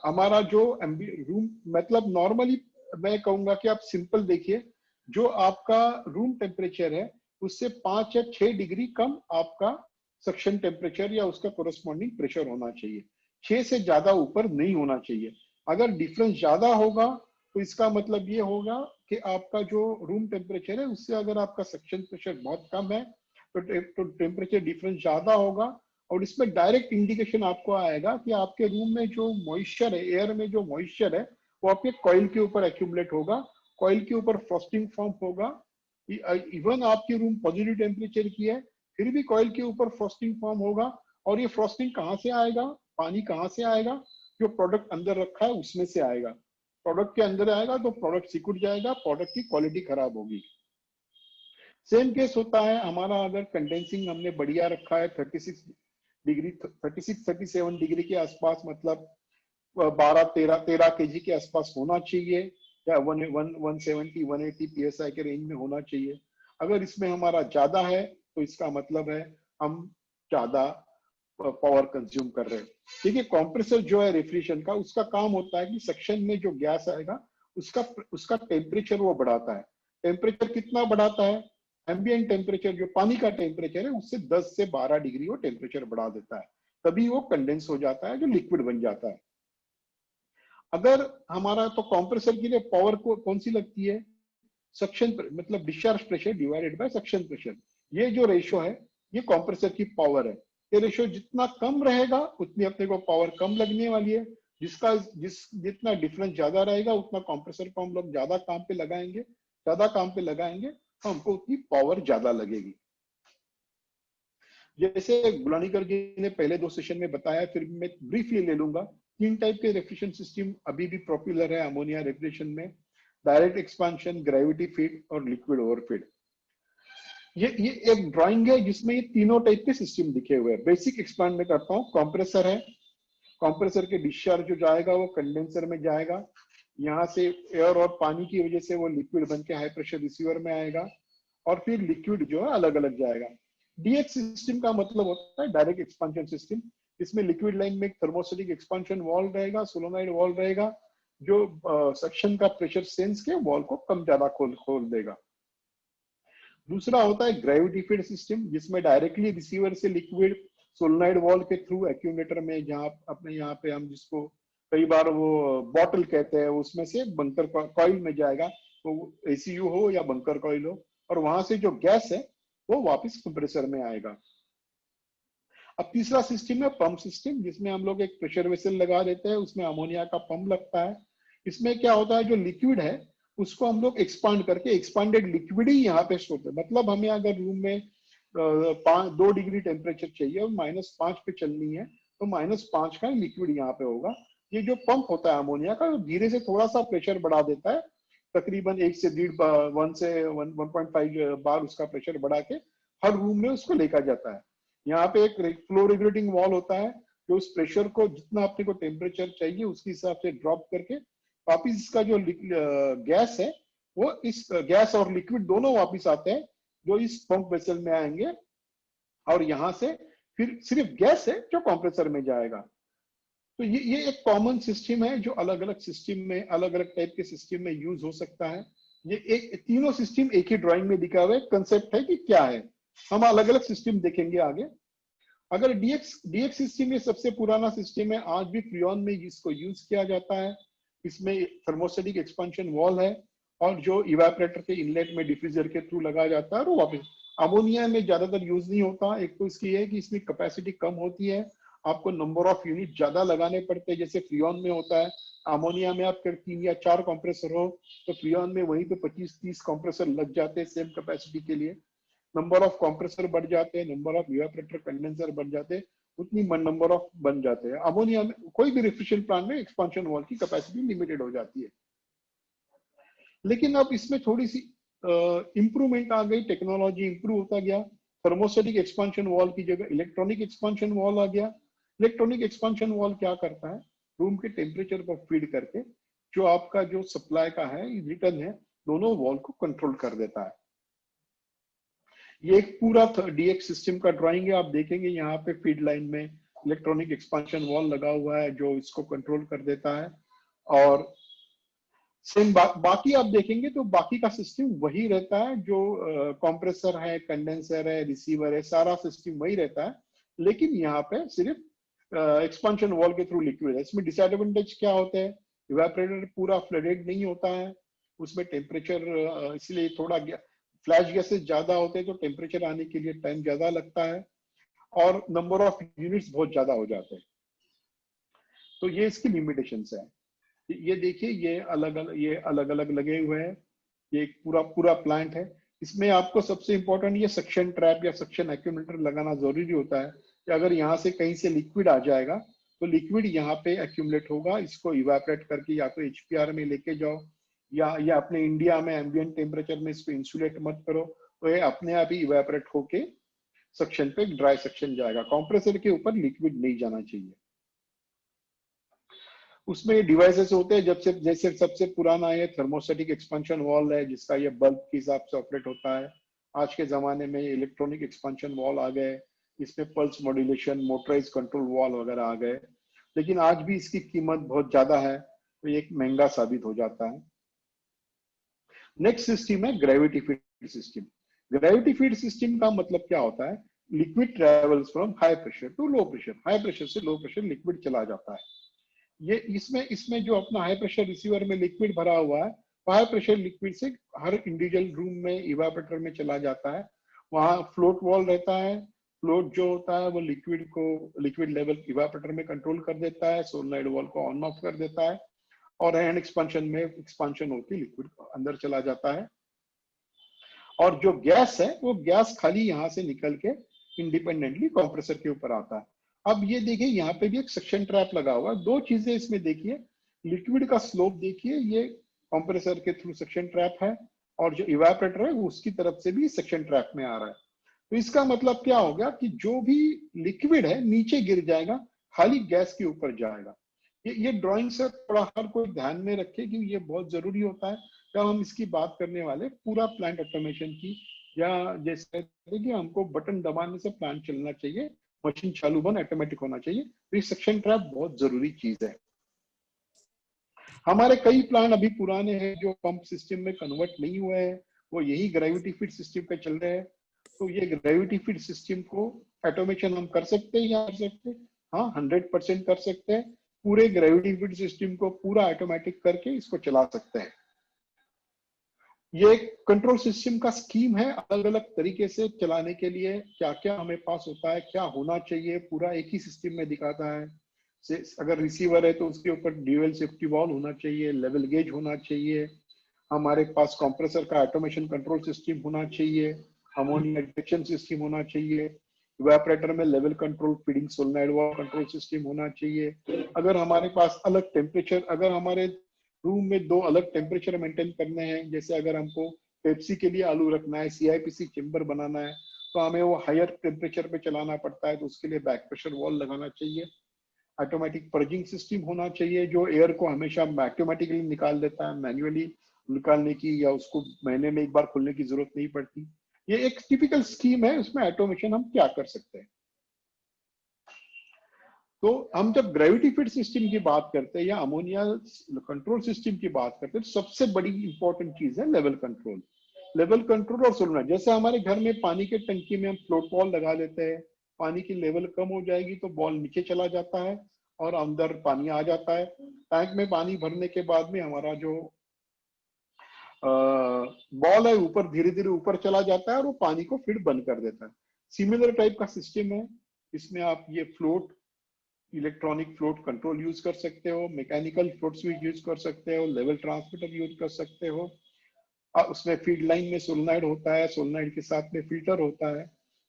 हमारा जो रूम, मतलब नॉर्मली मैं कहूंगा कि आप सिंपल देखिए, जो आपका रूम टेम्परेचर है उससे 5 या 6 डिग्री कम आपका सक्शन टेम्परेचर या उसका कोरस्पॉन्डिंग प्रेशर होना चाहिए। 6 से ज्यादा ऊपर नहीं होना चाहिए। अगर डिफरेंस ज्यादा होगा तो इसका मतलब ये होगा कि आपका जो रूम टेम्परेचर है उससे अगर आपका सक्शन प्रेशर बहुत कम है तो टेम्परेचर डिफरेंस ज्यादा होगा। और इसमें डायरेक्ट इंडिकेशन आपको आएगा कि आपके रूम में जो मॉइस्चर है, एयर में जो मॉइस्चर है, वो आपके कॉइल के ऊपर एक्यूमुलेट होगा, कॉइल के ऊपर फ्रॉस्टिंग फॉर्म होगा। इवन आपकी रूम पॉजिटिव टेम्परेचर की है फिर भी कॉइल के ऊपर फ्रॉस्टिंग फॉर्म होगा। और ये फ्रॉस्टिंग कहाँ से आएगा, पानी कहाँ से आएगा? जो प्रोडक्ट अंदर रखा है उसमें से आएगा। प्रोडक्ट के अंदर आएगा तो प्रोडक्ट सिकुड़ जाएगा, प्रोडक्ट की क्वालिटी खराब होगी। सेम केस होता है हमारा, अगर कंडेंसिंग हमने बढ़िया रखा है 36 डिग्री, 37 डिग्री के आसपास, मतलब 12-13 kg के आसपास होना चाहिए, या 170-180 PSI के रेंज में होना चाहिए। अगर इसमें हमारा ज्यादा है तो इसका मतलब है हम ज्यादा पावर कंज्यूम कर रहे हैं। देखिए कॉम्प्रेसर जो है रेफ्रिजरेशन का, उसका काम होता है कि सक्शन में जो गैस आएगा उसका टेम्परेचर वो बढ़ाता है। टेम्परेचर कितना बढ़ाता है? एम्बिएंट टेम्परेचर, जो पानी का टेम्परेचर है, उससे 10 से 12 डिग्री वो टेम्परेचर बढ़ा देता है, तभी वो कंडेंस हो जाता है, जो लिक्विड बन जाता है। अगर हमारा तो कंप्रेसर के लिए पावर को कौन सी लगती है? सक्शन, मतलब discharge pressure divided by suction pressure. ये जो रेशो है ये कंप्रेसर की पावर है। ये रेशो जितना कम रहेगा उतनी अपने को पावर कम लगने वाली है। जितना डिफरेंस ज्यादा रहेगा उतना कंप्रेसर को हम लोग ज्यादा काम पे लगाएंगे, तो हमको उतनी पावर ज्यादा लगेगी। जैसे गुलानीकर जी ने पहले 2 सेशन में बताया, फिर मैं ब्रीफली ले लूंगा। 3 टाइप के रेफ्रिजरेशन सिस्टम अभी भी पॉपुलर है अमोनिया रेफ्रिजरेशन में, डायरेक्ट एक्सपांशन, ग्रेविटी फीड और लिक्विड ओवरफीड। ये एक ड्राइंग है जिसमें ये तीनों टाइप के सिस्टम दिखे हुए हैं। बेसिक एक्सप्लेन में करता हूँ। कंप्रेसर है, कंप्रेसर के डिस्चार्ज जो जाएगा वो कंडेंसर में जाएगा, यहाँ से एयर और पानी की वजह से वो लिक्विड बन के हाई प्रेशर रिसीवर में आएगा, और फिर लिक्विड जो है अलग अलग जाएगा। डीएक्स सिस्टम का मतलब होता है डायरेक्ट एक्सपांशन सिस्टम। इसमें लिक्विड लाइन में एक थर्मोस्टेटिक एक्सपांशन वॉल्व रहेगा, सोलोनॉइड वॉल्व रहेगा, जो सक्शन का प्रेशर सेंस के वॉल्व को कम ज्यादा खोल देगा। दूसरा होता है ग्रेविटी फीड सिस्टम, जिसमें डायरेक्टली रिसीवर से लिक्विड सोलोनॉइड वॉल्व के थ्रू एक्यूमुलेटर में, जहां अपने यहाँ पे हम जिसको कई बार वो बॉटल कहते हैं, उसमें से बंकर कॉइल में जाएगा, तो एसीयू हो या बंकर कॉइल हो, और वहां से जो गैस है वो वापस कंप्रेसर में आएगा। अब तीसरा सिस्टम है पंप सिस्टम, जिसमें हम लोग एक प्रेशर वेसल लगा देते हैं, उसमें अमोनिया का पंप लगता है। इसमें क्या होता है, जो लिक्विड है उसको हम लोग एक्सपांड करके, एक्सपांडेड लिक्विड ही यहाँ पे स्टोर करते हैं। मतलब हमें अगर रूम में 2 डिग्री टेम्परेचर चाहिए और -5 पे चलनी है, तो -5 का लिक्विड यहाँ पे होगा। ये जो पंप होता है अमोनिया का, धीरे से थोड़ा सा प्रेशर बढ़ा देता है, तकरीबन 1 से 1.5 बार उसका प्रेशर बढ़ा के हर रूम में उसको लेकर जाता है। यहाँ पे एक फ्लो रेगुलेटिंग वॉल होता है, जो उस प्रेशर को जितना अपने को टेम्परेचर चाहिए उसके हिसाब से ड्रॉप करके वापिस इसका जो गैस है, वो इस गैस और लिक्विड दोनों वापिस आते हैं, जो इस पंप वेसल में आएंगे, और यहाँ से फिर सिर्फ गैस है जो कंप्रेसर में जाएगा। तो ये एक कॉमन सिस्टम है जो अलग अलग सिस्टम में, अलग अलग टाइप के सिस्टम में यूज हो सकता है। ये एक तीनों सिस्टम एक ही ड्राइंग में दिखा हुआ है। कंसेप्ट है कि क्या है, हम अलग अलग सिस्टम देखेंगे आगे। अगर डीएक्स सिस्टम ये सबसे पुराना सिस्टम है, आज भी फ्रियोन में इसको यूज किया जाता है। इसमें थर्मोस्टेटिक एक्सपांशन वॉल है, और जो इवेपोरेटर के इनलेट में डिफ्यूजर के थ्रू लगाया जाता है, और वो वापस अमोनिया में ज्यादातर यूज नहीं होता। एक तो इसकी है कि इसमें कैपेसिटी कम होती है, आपको नंबर ऑफ यूनिट ज्यादा लगाने पड़ते हैं, जैसे फ्रियोन में होता है। अमोनिया में आप 3 या 4 कंप्रेसर हो, तो फ्रियोन में वहीं पे 25-30 कंप्रेसर लग जाते हैं सेम कैपेसिटी के लिए। नंबर ऑफ कंप्रेसर बढ़ जाते हैं, नंबर ऑफ इवेपोरेटर कंडेंसर बढ़ जाते हैं, उतनी नंबर ऑफ बन जाते हैं। अमोनिया में कोई भी रेफ्रिजरेशन प्लांट में एक्सपांशन वॉल की कैपेसिटी लिमिटेड हो जाती है। लेकिन अब इसमें थोड़ी सी इंप्रूवमेंट आ गई, टेक्नोलॉजी इंप्रूव होता गया। थर्मोस्टेटिक एक्सपांशन वॉल की जगह इलेक्ट्रॉनिक एक्सपांशन वॉल आ गया। इलेक्ट्रॉनिक एक्सपांशन वॉल क्या करता है, रूम के टेम्परेचर को फीड करके जो आपका जो सप्लाई का है, रिटर्न है, दोनों वॉल को कंट्रोल कर देता है। ये एक पूरा डीएक्स सिस्टम का ड्राइंग है। आप देखेंगे यहाँ पे फीड लाइन में इलेक्ट्रॉनिक एक्सपांशन वॉल लगा हुआ है जो इसको कंट्रोल कर देता है। और सेम बाकी आप देखेंगे तो बाकी का सिस्टम वही रहता है, जो कंप्रेसर है, कंडेंसर है, रिसीवर है, सारा सिस्टम वही रहता है। लेकिन यहाँ पे सिर्फ एक्सपांशन वॉल के थ्रू लिक्विड है। इसमें डिसएडवांटेज क्या होते हैं, इवेपोरेटर पूरा फ्लडेड नहीं होता है, उसमें टेम्परेचर इसलिए थोड़ा फ्लैश गैसेस ज्यादा होते हैं, तो टेम्परेचर आने के लिए टाइम ज्यादा लगता है, और नंबर ऑफ यूनिट्स बहुत ज्यादा हो जाते हैं। तो ये इसकी लिमिटेशंस है। ये देखिए, ये अलग अलग लगे हुए हैं। ये एक पूरा प्लांट है। इसमें आपको सबसे इंपॉर्टेंट ये सक्शन ट्रैप या सक्शन एक्यूमुलेटर लगाना जरूरी होता है, कि अगर यहाँ से कहीं से लिक्विड आ जाएगा तो लिक्विड यहाँ पे एक्यूमुलेट होगा, इसको इवेपोरेट करके या तो एचपीआर में लेके जाओ, या अपने इंडिया में एम्बिएंट टेम्परेचर में इसको इंसुलेट मत करो, तो ये अपने आप ही इवेपोरेट होके सक्शन पे ड्राई सक्शन जाएगा। कंप्रेसर के ऊपर लिक्विड नहीं जाना चाहिए। उसमें डिवाइसेस होते हैं, जैसे सबसे पुराना ये थर्मोस्टेटिक एक्सपांशन वॉल है, जिसका ये बल्ब के हिसाब से ऑपरेट होता है। आज के जमाने में इलेक्ट्रॉनिक एक्सपांशन वॉल आ गए, इसमें pulse modulation, motorise control wall वगैरह आ गए। लेकिन आज भी इसकी कीमत बहुत ज्यादा है, तो एक महंगा साबित हो जाता है। नेक्स्ट सिस्टम है gravity feed system. Gravity feed system का मतलब क्या होता है, liquid travels from high pressure to low pressure, high pressure से लो प्रेशर लिक्विड चला जाता है। ये इसमें जो अपना हाई प्रेशर रिसीवर में लिक्विड भरा हुआ है, हाई प्रेशर लिक्विड से हर इंडिविजुअल रूम में इवेपोरेटर में चला जाता है। वहां फ्लोट वॉल रहता है, फ्लोट जो होता है वो लिक्विड लेवल इवापोरेटर में कंट्रोल कर देता है, सोलेनोइड वॉल्व को ऑन ऑफ कर देता है, और हैंड एक्सपेंशन में एक्सपांशन होकर लिक्विड अंदर चला जाता है। और जो गैस है वो गैस खाली यहाँ से निकल के इंडिपेंडेंटली कंप्रेसर के ऊपर आता है। अब ये देखिए यहाँ पे भी एक सक्शन ट्रैप लगा हुआ है। दो चीजें इसमें देखिए, लिक्विड का स्लोप देखिए, ये कंप्रेसर के थ्रू सक्शन ट्रैप है, और जो इवापोरेटर है उसकी तरफ से भी सक्शन ट्रैप में आ रहा है। तो इसका मतलब क्या हो गया कि जो भी लिक्विड है नीचे गिर जाएगा, खाली गैस के ऊपर जाएगा। ये ड्राइंग से थोड़ा हर कोई ध्यान में रखे कि ये बहुत जरूरी होता है जब हम इसकी बात करने वाले पूरा प्लांट ऑटोमेशन की, या जैसे कि हमको बटन दबाने से प्लांट चलना चाहिए, मशीन चालू बंद ऑटोमेटिक होना चाहिए। तो ये सक्शन ट्रैप बहुत जरूरी चीज है। हमारे कई प्लांट अभी पुराने हैं जो पंप सिस्टम में कन्वर्ट नहीं हुए हैं, वो यही ग्रेविटी फीड सिस्टम पे चल रहे हैं। तो ये ग्रेविटी फीड सिस्टम को ऑटोमेशन हम कर सकते हैं या कर सकते हैं? हाँ, 100% कर सकते हैं। पूरे ग्रेविटी फीड सिस्टम को पूरा ऑटोमेटिक करके इसको चला सकते हैं। ये कंट्रोल सिस्टम का स्कीम है, अलग अलग तरीके से चलाने के लिए क्या क्या हमें पास होता है, क्या होना चाहिए, पूरा एक ही सिस्टम में दिखाता है। अगर रिसीवर है तो उसके ऊपर ड्यूअल सेफ्टी वॉल्व होना चाहिए, लेवल गेज होना चाहिए, हमारे पास कंप्रेसर का ऑटोमेशन कंट्रोल सिस्टम होना चाहिए, अमोनिया डिटेक्शन सिस्टम होना चाहिए, इवेपोरेटर में level control feeding solenoid valve control system होना चाहिए। अगर हमारे पास अलग टेम्परेचर, अगर हमारे रूम में दो अलग टेम्परेचर मेंटेन करने हैं, जैसे अगर हमको पेप्सी के लिए आलू रखना है, CIPC चेम्बर बनाना है, तो हमें वो हायर टेम्परेचर पे चलाना पड़ता है, तो उसके लिए बैक प्रेशर वॉल्व लगाना चाहिए। ऑटोमेटिक पर्जिंग सिस्टम होना चाहिए जो एयर को हमेशा ऑटोमेटिकली निकाल देता है, मैन्युअली निकालने की या उसको महीने में एक बार खोलने की जरूरत नहीं पड़ती। ये एक टिपिकल स्कीम है, उसमें ऑटोमेशन हम क्या कर सकते हैं। तो हम जब ग्रेविटी फीड सिस्टम की बात करते हैं या अमोनिया कंट्रोल सिस्टम की बात करते हैं, तो सबसे बड़ी इंपॉर्टेंट चीज है लेवल कंट्रोल। लेवल कंट्रोल और सोलेनोइड, जैसे हमारे घर में पानी के टंकी में हम फ्लोट बॉल लगा लेते हैं, पानी की लेवल कम हो जाएगी तो बॉल नीचे चला जाता है और अंदर पानी आ जाता है। टैंक में पानी भरने के बाद में हमारा जो बॉल है ऊपर धीरे धीरे ऊपर चला जाता है और वो पानी को फिर बंद कर देता है। सिमिलर टाइप का सिस्टम है, इसमें आप ये float, electronic float control use कर सकते हो, मैकेनिकल फ्लोट स्विच यूज कर सकते हो, लेवल ट्रांसमीटर यूज कर सकते हो। उसमें फीड लाइन में सोलेनोइड होता है, सोलेनोइड के साथ में फिल्टर होता है।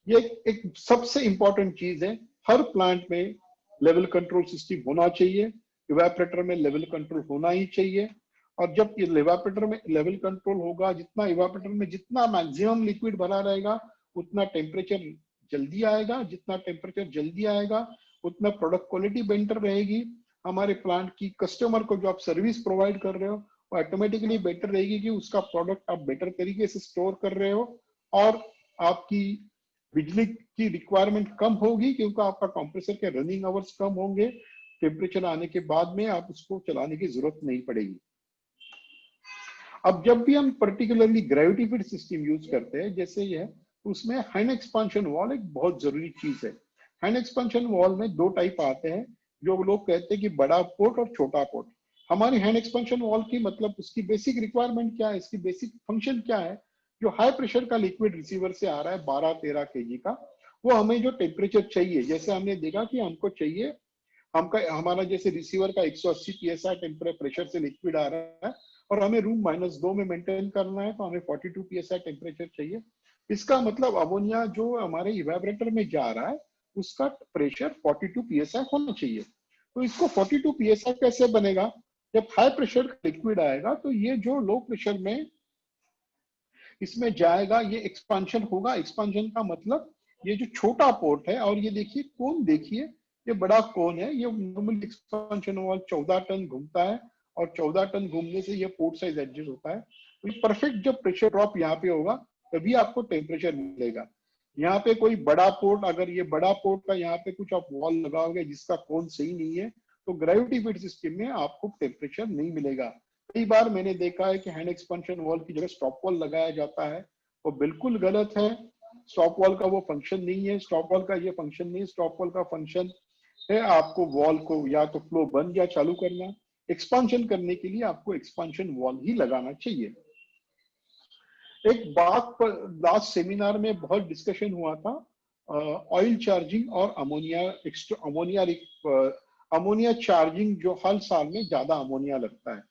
ये एक सबसे इंपॉर्टेंट चीज है, हर प्लांट में लेवल कंट्रोल सिस्टम होना चाहिए, इवेपोरेटर में लेवल कंट्रोल होना ही चाहिए। और जब ये इवेपोरेटर में लेवल कंट्रोल होगा, जितना इवेपोरेटर में जितना मैक्सिमम लिक्विड भरा रहेगा उतना टेम्परेचर जल्दी आएगा, जितना टेम्परेचर जल्दी आएगा उतना प्रोडक्ट क्वालिटी बेटर रहेगी। हमारे प्लांट की कस्टमर को जो आप सर्विस प्रोवाइड कर रहे हो वो ऑटोमेटिकली बेटर रहेगी कि उसका प्रोडक्ट आप बेटर तरीके से स्टोर कर रहे हो, और आपकी बिजली की रिक्वायरमेंट कम होगी क्योंकि आपका कंप्रेसर के रनिंग आवर्स कम होंगे। टेम्परेचर आने के बाद में आप उसको चलाने की जरूरत नहीं पड़ेगी। अब जब भी हम particularly gravity feed system use करते हैं जैसे ये है, उसमें हैंड एक्सपांशन वॉल एक बहुत जरूरी चीज है। हैंड एक्सपांशन वॉल में दो टाइप आते हैं, जो लोग कहते हैं कि बड़ा पोर्ट और छोटा पोर्ट। हमारी हैंड एक्सपांशन वॉल की मतलब उसकी बेसिक रिक्वायरमेंट क्या है, इसकी बेसिक फंक्शन क्या है। जो हाई प्रेशर का लिक्विड रिसीवर से आ रहा है 12-13 kg का, वो हमें जो टेम्परेचर चाहिए, जैसे हमने देखा कि हमको चाहिए, हमारा जैसे रिसीवर का 180 PSI प्रेशर से लिक्विड आ रहा है और हमें रूम -2 में मेंटेन करना है, तो हमें 42 PSI टेम्परेचर चाहिए। इसका मतलब अमोनिया जो हमारे इवेपोरेटर में जा रहा है उसका प्रेशर 42 PSI होना चाहिए। तो इसको 42 PSI कैसे बनेगा, जब हाई प्रेशर का लिक्विड आएगा तो ये जो लो प्रेशर में इसमें जाएगा, ये एक्सपांशन होगा। एक्सपांशन का मतलब ये जो छोटा पोर्ट है, और ये देखिए कोन, देखिए ये बड़ा कोन है, ये नॉर्मल एक्सपांशन वाल 14 टन घूमता है और 14 टन घूमने से ये पोर्ट साइज एडजस्ट होता है। तो परफेक्ट जब प्रेशर ड्रॉप यहाँ पे होगा तभी आपको टेम्परेचर मिलेगा। यहाँ पे कोई बड़ा पोर्ट, अगर ये बड़ा पोर्ट का यहाँ पे कुछ आप वॉल लगाओगे जिसका कोन सही नहीं है, तो ग्रेविटी फीड सिस्टम में आपको टेम्परेचर नहीं मिलेगा। कई बार मैंने देखा है कि हैंड एक्सपेंशन वॉल की जगह स्टॉप वॉल लगाया जाता है, वो बिल्कुल गलत है। स्टॉप वॉल का वो फंक्शन नहीं है, स्टॉप वॉल का ये फंक्शन नहीं है। स्टॉप वॉल का फंक्शन है आपको वॉल को या तो फ्लो बंद या चालू करना। एक्सपांशन करने के लिए आपको एक्सपांशन वॉल ही लगाना चाहिए। एक बात पर लास्ट सेमिनार में बहुत डिस्कशन हुआ था, ऑयल चार्जिंग और अमोनिया चार्जिंग, जो हर साल में ज्यादा अमोनिया लगता है।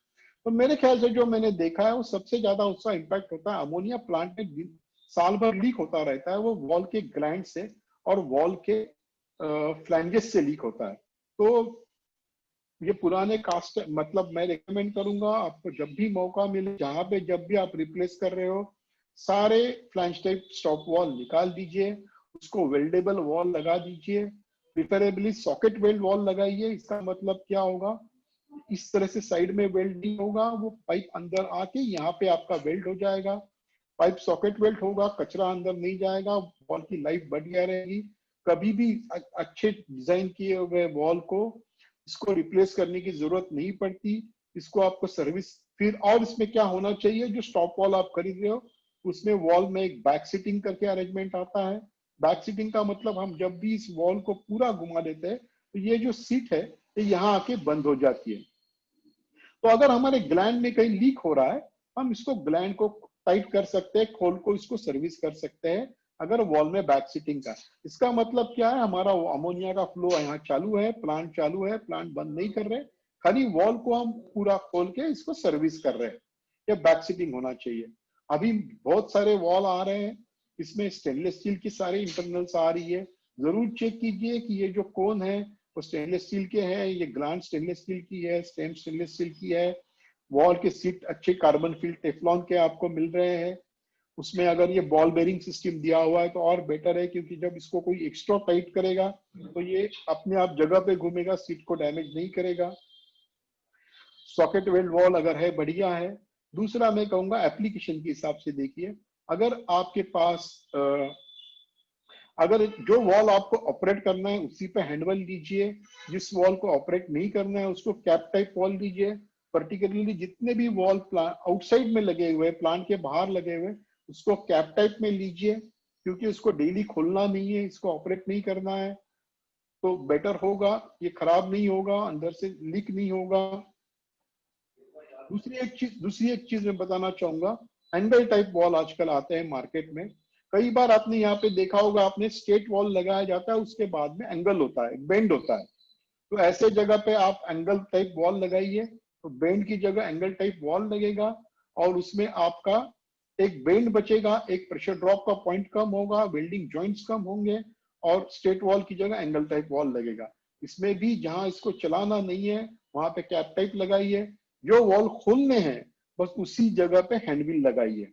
तो मेरे ख्याल से जो मैंने देखा है वो सबसे ज्यादा उसका इम्पैक्ट होता है अमोनिया प्लांट में साल भर लीक होता रहता है, वो वॉल के ग्लैंड से और वॉल के फ्लैंजेस से लीक होता है। तो ये पुराने कास्ट, मतलब मैं रिकमेंड करूंगा आपको जब भी मौका मिले, जहां पे जब भी आप रिप्लेस कर रहे हो, सारे फ्लैंज टाइप स्टॉप वॉल निकाल दीजिए, उसको वेल्डेबल वॉल लगा दीजिए, प्रिफरेबली सॉकेट वेल्ड वॉल लगाइए। इसका मतलब क्या होगा, इस तरह से साइड में वेल्ड नहीं होगा, वो पाइप अंदर आके यहाँ पे आपका वेल्ड हो जाएगा। पाइप सॉकेट वेल्ड होगा, कचरा अंदर नहीं जाएगा, वॉल की लाइफ बढ़िया रहेगी। कभी भी अच्छे डिजाइन किए हुए वॉल को इसको रिप्लेस करने की जरूरत नहीं पड़ती। इसको आपको सर्विस फिर, और इसमें क्या होना चाहिए, जो स्टॉप वॉल आप खरीद रहे हो उसमें वॉल में एक बैक सीटिंग करके अरेंजमेंट आता है। बैक सीटिंग का मतलब हम जब भी इस वॉल को पूरा घुमा देते हैं तो ये जो सीट है ये यहाँ आके बंद हो जाती है। तो अगर हमारे ग्लैंड में कहीं लीक हो रहा है, हम इसको ग्लैंड को टाइट कर सकते हैं, खोल को इसको सर्विस कर सकते हैं अगर वॉल में बैक सीटिंग का। इसका मतलब क्या है, हमारा अमोनिया का फ्लो यहाँ चालू है, प्लांट बंद नहीं कर रहे, खाली वॉल को हम पूरा खोल के इसको सर्विस कर रहे हैं। ये बैक सीटिंग होना चाहिए। अभी बहुत सारे वॉल आ रहे हैं, इसमें स्टेनलेस स्टील की सारी इंटरनल्स आ रही है। जरूर चेक कीजिए कि ये जो कोन है वो स्टेनलेस स्टील के हैं, ये ग्लांड स्टेनलेस स्टील की है, स्टेम स्टेनलेस स्टील की है। वॉल के सीट अच्छे कार्बन फिल्ड टेफ्लॉन के आपको मिल रहे हैं। उसमें अगर ये बॉल बेरिंग सिस्टम दिया हुआ है तो और बेटर है, क्योंकि जब इसको कोई एक्स्ट्रा टाइट करेगा तो ये अपने आप जगह पे घूमेगा, सीट को डैमेज नहीं करेगा। सॉकेट वेल्ड वॉल अगर है बढ़िया है। दूसरा मैं कहूंगा एप्लीकेशन के हिसाब से देखिए, अगर आपके पास अगर जो वॉल आपको ऑपरेट करना है उसी पे हैंडवल लीजिए, जिस वॉल को ऑपरेट नहीं करना है उसको कैप टाइप वॉल लीजिए। पर्टिकुलरली जितने भी वॉल आउटसाइड में लगे हुए, प्लांट के बाहर लगे हुए, उसको कैप टाइप में लीजिए, क्योंकि उसको डेली खोलना नहीं है, इसको ऑपरेट नहीं करना है, तो बेटर होगा। ये खराब नहीं होगा, अंदर से लीक नहीं होगा। दूसरी एक चीज मैं बताना चाहूंगा, एंगल टाइप वॉल आजकल आते हैं मार्केट में। कई बार आपने यहाँ पे देखा होगा, आपने स्ट्रेट वॉल लगाया जाता है, उसके बाद में एंगल होता है, बेंड होता है। तो ऐसे जगह पे आप एंगल टाइप वॉल लगाइए, तो बेंड की जगह एंगल टाइप वॉल लगेगा, और उसमें आपका एक बेंड बचेगा, एक प्रेशर ड्रॉप का पॉइंट कम होगा, वेल्डिंग जॉइंट्स कम होंगे, और स्ट्रेट वॉल की जगह एंगल टाइप वॉल लगेगा। इसमें भी जहां इसको चलाना नहीं है वहां पे कैप टाइप लगाइए, जो वॉल खोलने हैं बस उसी जगह पे हैंडविल लगाइए।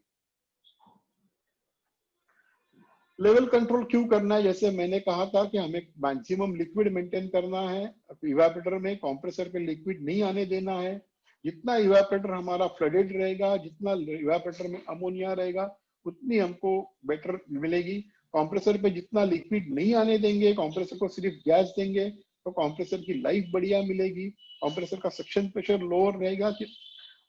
लेवल कंट्रोल क्यों करना है, जैसे मैंने कहा था कि हमें मैक्सिमम लिक्विड मेंटेन करना है। इवापोरेटर में कंप्रेसर पे लिक्विड नहीं आने देना है। जितना इवापोरेटर हमारा फ्लडेड रहेगा, जितना इवापोरेटर में अमोनिया रहेगा, उतनी हमको बेटर मिलेगी। कंप्रेसर पे जितना लिक्विड नहीं आने देंगे, कंप्रेसर को सिर्फ गैस देंगे, तो कंप्रेसर की लाइफ बढ़िया मिलेगी, कंप्रेसर का सक्शन प्रेशर लोअर रहेगा।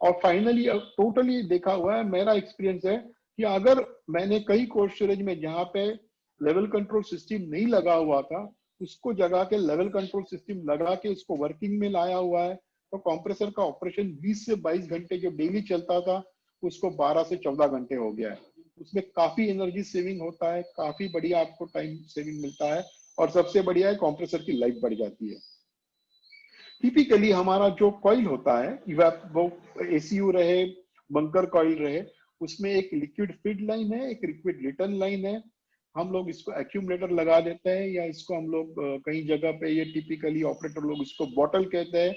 और फाइनली टोटली देखा हुआ है, मेरा एक्सपीरियंस है कि अगर मैंने कई कोल्ड स्टोरेज में जहाँ पे लेवल कंट्रोल सिस्टम नहीं लगा हुआ था, उसको जगा के लेवल कंट्रोल सिस्टम लगा के उसको वर्किंग में लाया हुआ है, तो कंप्रेसर का ऑपरेशन 20 से 22 घंटे जो डेली चलता था उसको 12 से 14 घंटे हो गया है। उसमें काफी एनर्जी सेविंग होता है, काफी बढ़िया आपको टाइम सेविंग मिलता है, और सबसे बढ़िया है कंप्रेसर की लाइफ बढ़ जाती है। टिपिकली हमारा जो कॉइल होता है, वो एसीयू रहे, बंकर कॉइल रहे, उसमें एक लिक्विड फीड लाइन है, एक लिक्विड रिटर्न लाइन है। हम लोग इसको एक्यूमुलेटर लगा देते हैं, या इसको हम लोग कई जगह पे, ये टिपिकली ऑपरेटर लोग इसको बॉटल कहते हैं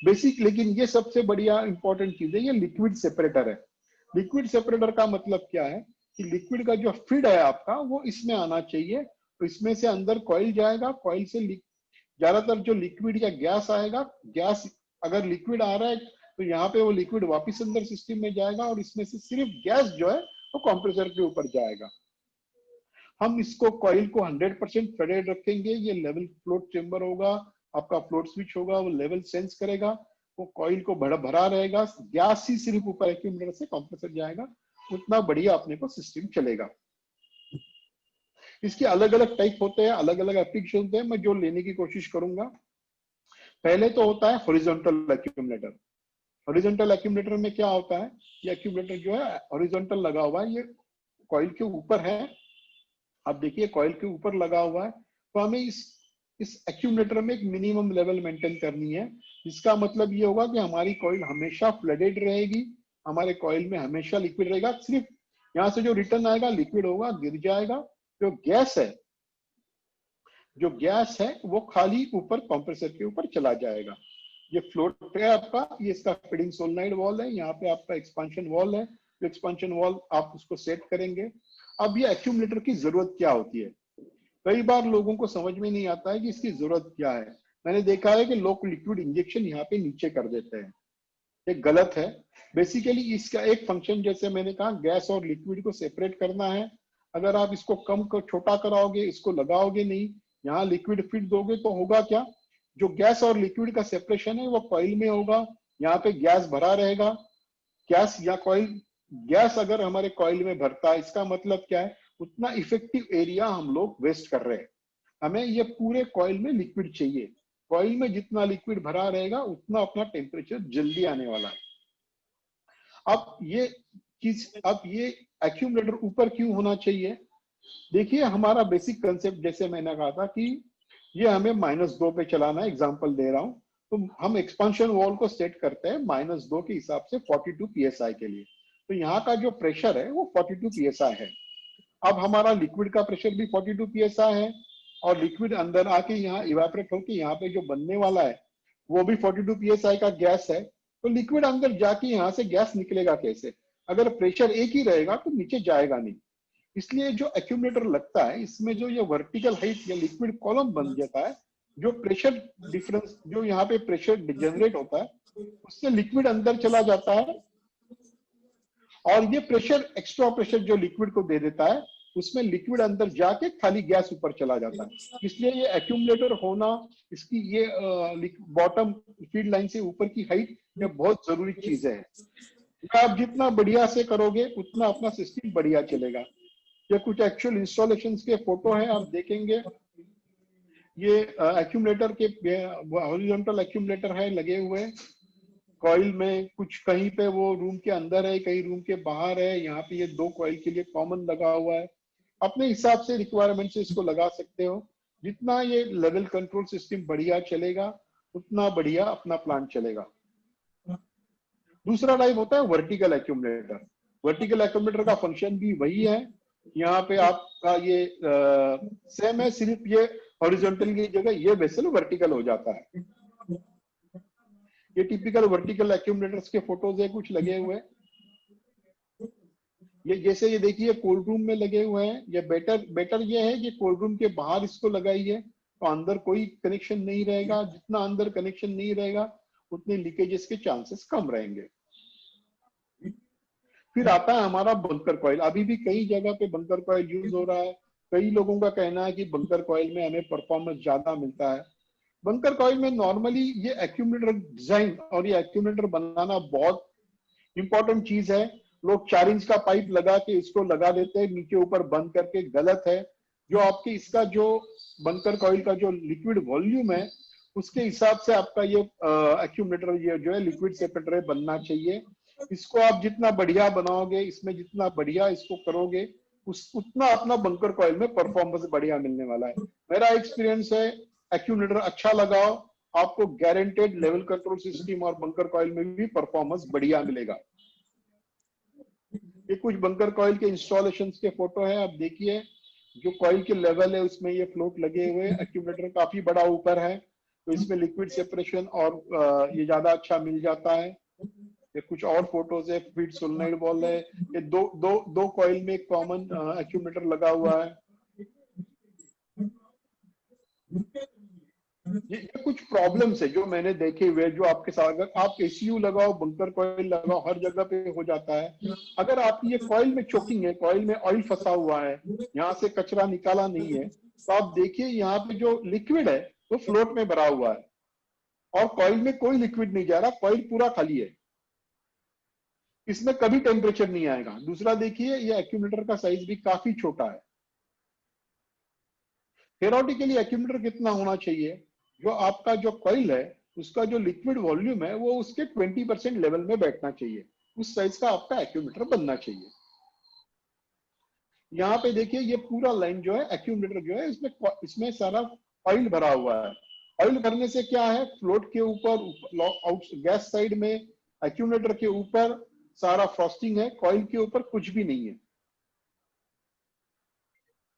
बेसिक। लेकिन ये सबसे बढ़िया इंपॉर्टेंट चीज है, ये लिक्विड सेपरेटर है। लिक्विड सेपरेटर का मतलब क्या है कि लिक्विड का जो फीड है आपका वो इसमें आना चाहिए, तो इसमें से अंदर कॉइल जाएगा, कॉइल से ज्यादातर जो लिक्विड या गैस आएगा, गैस अगर लिक्विड आ रहा है तो यहाँ पे वो लिक्विड वापस अंदर सिस्टम में जाएगा, और इसमें से सिर्फ गैस जो है वो कंप्रेसर के ऊपर जाएगा। हम इसको कॉइल को 100% फ्लडेड रखेंगे, ये लेवल फ्लोट चेंबर होगा, आपका फ्लोट स्विच होगा, वो लेवल सेंस करेगा, वो कॉइल को भरा रहेगा, गैस ही सिर्फ ऊपर एक्यूमुलेटर से कंप्रेसर जाएगा, उतना बढ़िया अपने को सिस्टम चलेगा। इसके अलग अलग टाइप होते हैं, अलग अलग एप्लीकेशन होते हैं, मैं जो लेने की कोशिश करूंगा। पहले तो होता है हॉरिजॉन्टल एक्यूमुलेटर। हॉरिजॉन्टल एक्यूमुलेटर में क्या होता है, ये एक्यूमुलेटर जो है हॉरिजॉन्टल लगा हुआ है, ये कॉइल के ऊपर है, आप देखिए कॉइल के ऊपर लगा हुआ है, तो हमें इस एक्यूमुलेटर में एक मिनिमम लेवल मेंटेन करनी है। इसका मतलब ये होगा कि हमारी कॉइल हमेशा फ्लडेड रहेगी, हमारे कॉइल में हमेशा लिक्विड रहेगा, सिर्फ यहाँ से जो रिटर्न आएगा लिक्विड होगा, गिर जाएगा। जो गैस है वो खाली ऊपर कंप्रेसर के ऊपर चला जाएगा। ये फ्लोट है आपका, ये इसका फीडिंग सोलेनॉइड वॉल है, यहाँ पे आपका एक्सपांशन वॉल है, जो एक्सपांशन वॉल आप उसको सेट करेंगे। अब ये एक्यूमुलेटर की जरूरत क्या होती है, कई बार लोगों को समझ में नहीं आता है कि इसकी जरूरत क्या है। मैंने देखा है कि लोग लिक्विड इंजेक्शन यहाँ पे नीचे कर देते हैं, ये गलत है। बेसिकली इसका एक फंक्शन, जैसे मैंने कहा, गैस और लिक्विड को सेपरेट करना है। अगर आप इसको छोटा कराओगे, इसको लगाओगे नहीं, यहाँ लिक्विड फीड दोगे, तो होगा क्या, जो गैस और लिक्विड का सेपरेशन है वो कॉइल में होगा, यहाँ पे गैस भरा रहेगा। गैस या कॉइल, गैस अगर हमारे कॉइल में भरता है, इसका मतलब क्या है, उतना इफेक्टिव एरिया हम लोग वेस्ट कर रहे हैं। हमें ये पूरे कॉइल में लिक्विड चाहिए, कॉइल में जितना लिक्विड भरा रहेगा उतना अपना टेम्परेचर जल्दी आने वाला है। अब ये एक्यूमुलेटर ऊपर क्यों होना चाहिए, देखिए हमारा बेसिक कंसेप्ट, जैसे मैंने कहा था कि ये हमें -2 पे चलाना है, एग्जांपल दे रहा हूं, तो हम एक्सपांशन वॉल को सेट करते हैं -2 के हिसाब से 42 psi के लिए। तो यहाँ का जो प्रेशर है वो 42 psi है। अब हमारा लिक्विड का प्रेशर भी 42 psi है, और लिक्विड अंदर आके यहाँ इवापोरेट होके यहाँ पे जो बनने वाला है वो भी 42 psi का गैस है। तो लिक्विड अंदर जाके यहाँ से गैस निकलेगा कैसे, अगर प्रेशर एक ही रहेगा तो नीचे जाएगा नहीं। इसलिए जो एक्यूमुलेटर लगता है, इसमें जो ये वर्टिकल हाइट या लिक्विड कॉलम बन जाता है, जो प्रेशर डिफरेंस, जो यहाँ पे प्रेशर जनरेट होता है, उससे लिक्विड अंदर चला जाता है, और ये प्रेशर, एक्स्ट्रा प्रेशर जो लिक्विड को दे देता है, उसमें लिक्विड अंदर जाके खाली गैस ऊपर चला जाता है। इसलिए ये एक्यूमुलेटर होना, इसकी ये बॉटम फीड लाइन से ऊपर की हाइट, ये बहुत जरूरी चीज है। आप जितना बढ़िया से करोगे उतना अपना सिस्टम बढ़िया चलेगा। ये कुछ एक्चुअल इंस्टॉलेशंस के फोटो है, आप देखेंगे। ये एक्यूमुलेटर के हॉरिजॉन्टल एक्यूमुलेटर है लगे हुए कॉइल में, कुछ कहीं पे वो रूम के अंदर है, कहीं रूम के बाहर है। यहाँ पे ये 2 कॉइल के लिए कॉमन लगा हुआ है। अपने हिसाब से रिक्वायरमेंट से इसको लगा सकते हो। जितना ये लेवल कंट्रोल सिस्टम बढ़िया चलेगा उतना बढ़िया अपना प्लांट चलेगा। दूसरा टाइप होता है वर्टिकल एक्यूमुलेटर। वर्टिकल एक्यूमुलेटर का फंक्शन भी वही है। यहाँ पे आपका ये सेम है, सिर्फ ये हॉरिजॉन्टल की जगह ये वेसल वर्टिकल हो जाता है। ये टिपिकल वर्टिकल एक्यूमुलेटर्स के फोटोज है कुछ लगे हुए। ये जैसे ये देखिए कोल्ड रूम में लगे हुए हैं। ये बेटर ये है कि कोल्ड रूम के बाहर इसको लगाइए, तो अंदर कोई कनेक्शन नहीं रहेगा। जितना अंदर कनेक्शन नहीं रहेगा उतने लीकेजेस के चांसेस कम रहेंगे। फिर आता है हमारा बंकर कॉइल। अभी भी कई जगह पे बंकर कॉइल यूज हो रहा है। कई लोगों का कहना है कि बंकर कॉइल में हमें परफॉर्मेंस ज्यादा मिलता है। बंकर कॉइल में नॉर्मली ये एक्यूमुलेटर डिजाइन और ये एक्यूमुलेटर बनाना बहुत इंपॉर्टेंट चीज है। लोग 4 इंच का पाइप लगा के इसको लगा देते हैं नीचे ऊपर बंद करके, गलत है। जो आपके इसका जो बंकर कॉइल का जो लिक्विड वॉल्यूम है उसके हिसाब से आपका ये एक्यूमुलेटर ये जो है लिक्विड सेपरेटर बनना चाहिए। इसको आप जितना बढ़िया बनाओगे, इसमें जितना बढ़िया इसको करोगे, उतना अपना बंकर कॉइल में परफॉर्मेंस बढ़िया मिलने वाला है। मेरा एक्सपीरियंस है, एक्यूमुलेटर अच्छा लगाओ, आपको गारंटेड लेवल कंट्रोल सिस्टम और बंकर कॉइल में भी परफॉर्मेंस बढ़िया मिलेगा। ये कुछ बंकर कॉइल के इंस्टॉलेशंस के फोटो है, आप देखिए। जो कॉइल के लेवल है उसमें ये फ्लोट लगे हुए, एक्यूमुलेटर काफी बड़ा ऊपर है, तो इसमें लिक्विड सेपरेशन और ये ज्यादा अच्छा मिल जाता है। ये कुछ और फोटोज है, फीड सोलेनॉइड वॉल है। ये दो कॉइल में कॉमन एक्यूमुलेटर लगा हुआ है। ये कुछ प्रॉब्लम्स है जो मैंने देखे हुए, जो आपके साथ, अगर आप एसीयू लगाओ, बंकर कॉइल लगाओ, हर जगह पे हो जाता है। अगर आपकी ये कॉइल में चोकिंग है, कॉइल में ऑयल फंसा हुआ है, यहाँ से कचरा निकाला नहीं है, तो आप देखिए यहाँ पे जो लिक्विड है वो फ्लोट में भरा हुआ है और कॉइल में कोई लिक्विड नहीं जा रहा, कॉइल पूरा खाली है। इसमें कभी टेम्परेचर नहीं आएगा। दूसरा देखिए, ये एक्यूमुलेटर का साइज भी काफी छोटा है। थ्योरेटिकली एक्यूमुलेटर कितना होना चाहिए, जो आपका जो कॉइल है उसका जो लिक्विड वॉल्यूम है वो उसके 20% लेवल में बैठना चाहिए। उस साइज का आपका एक्यूमुलेटर बनना चाहिए। यहाँ पे देखिए ये पूरा लाइन जो है एक्यूमुलेटर जो है इसमें सारा ऑयल भरा हुआ है। ऑयल भरने से क्या है, फ्लोट के ऊपर गैस साइड में एक्यूमुलेटर के ऊपर सारा फ्रॉस्टिंग है, कॉइल के ऊपर कुछ भी नहीं है।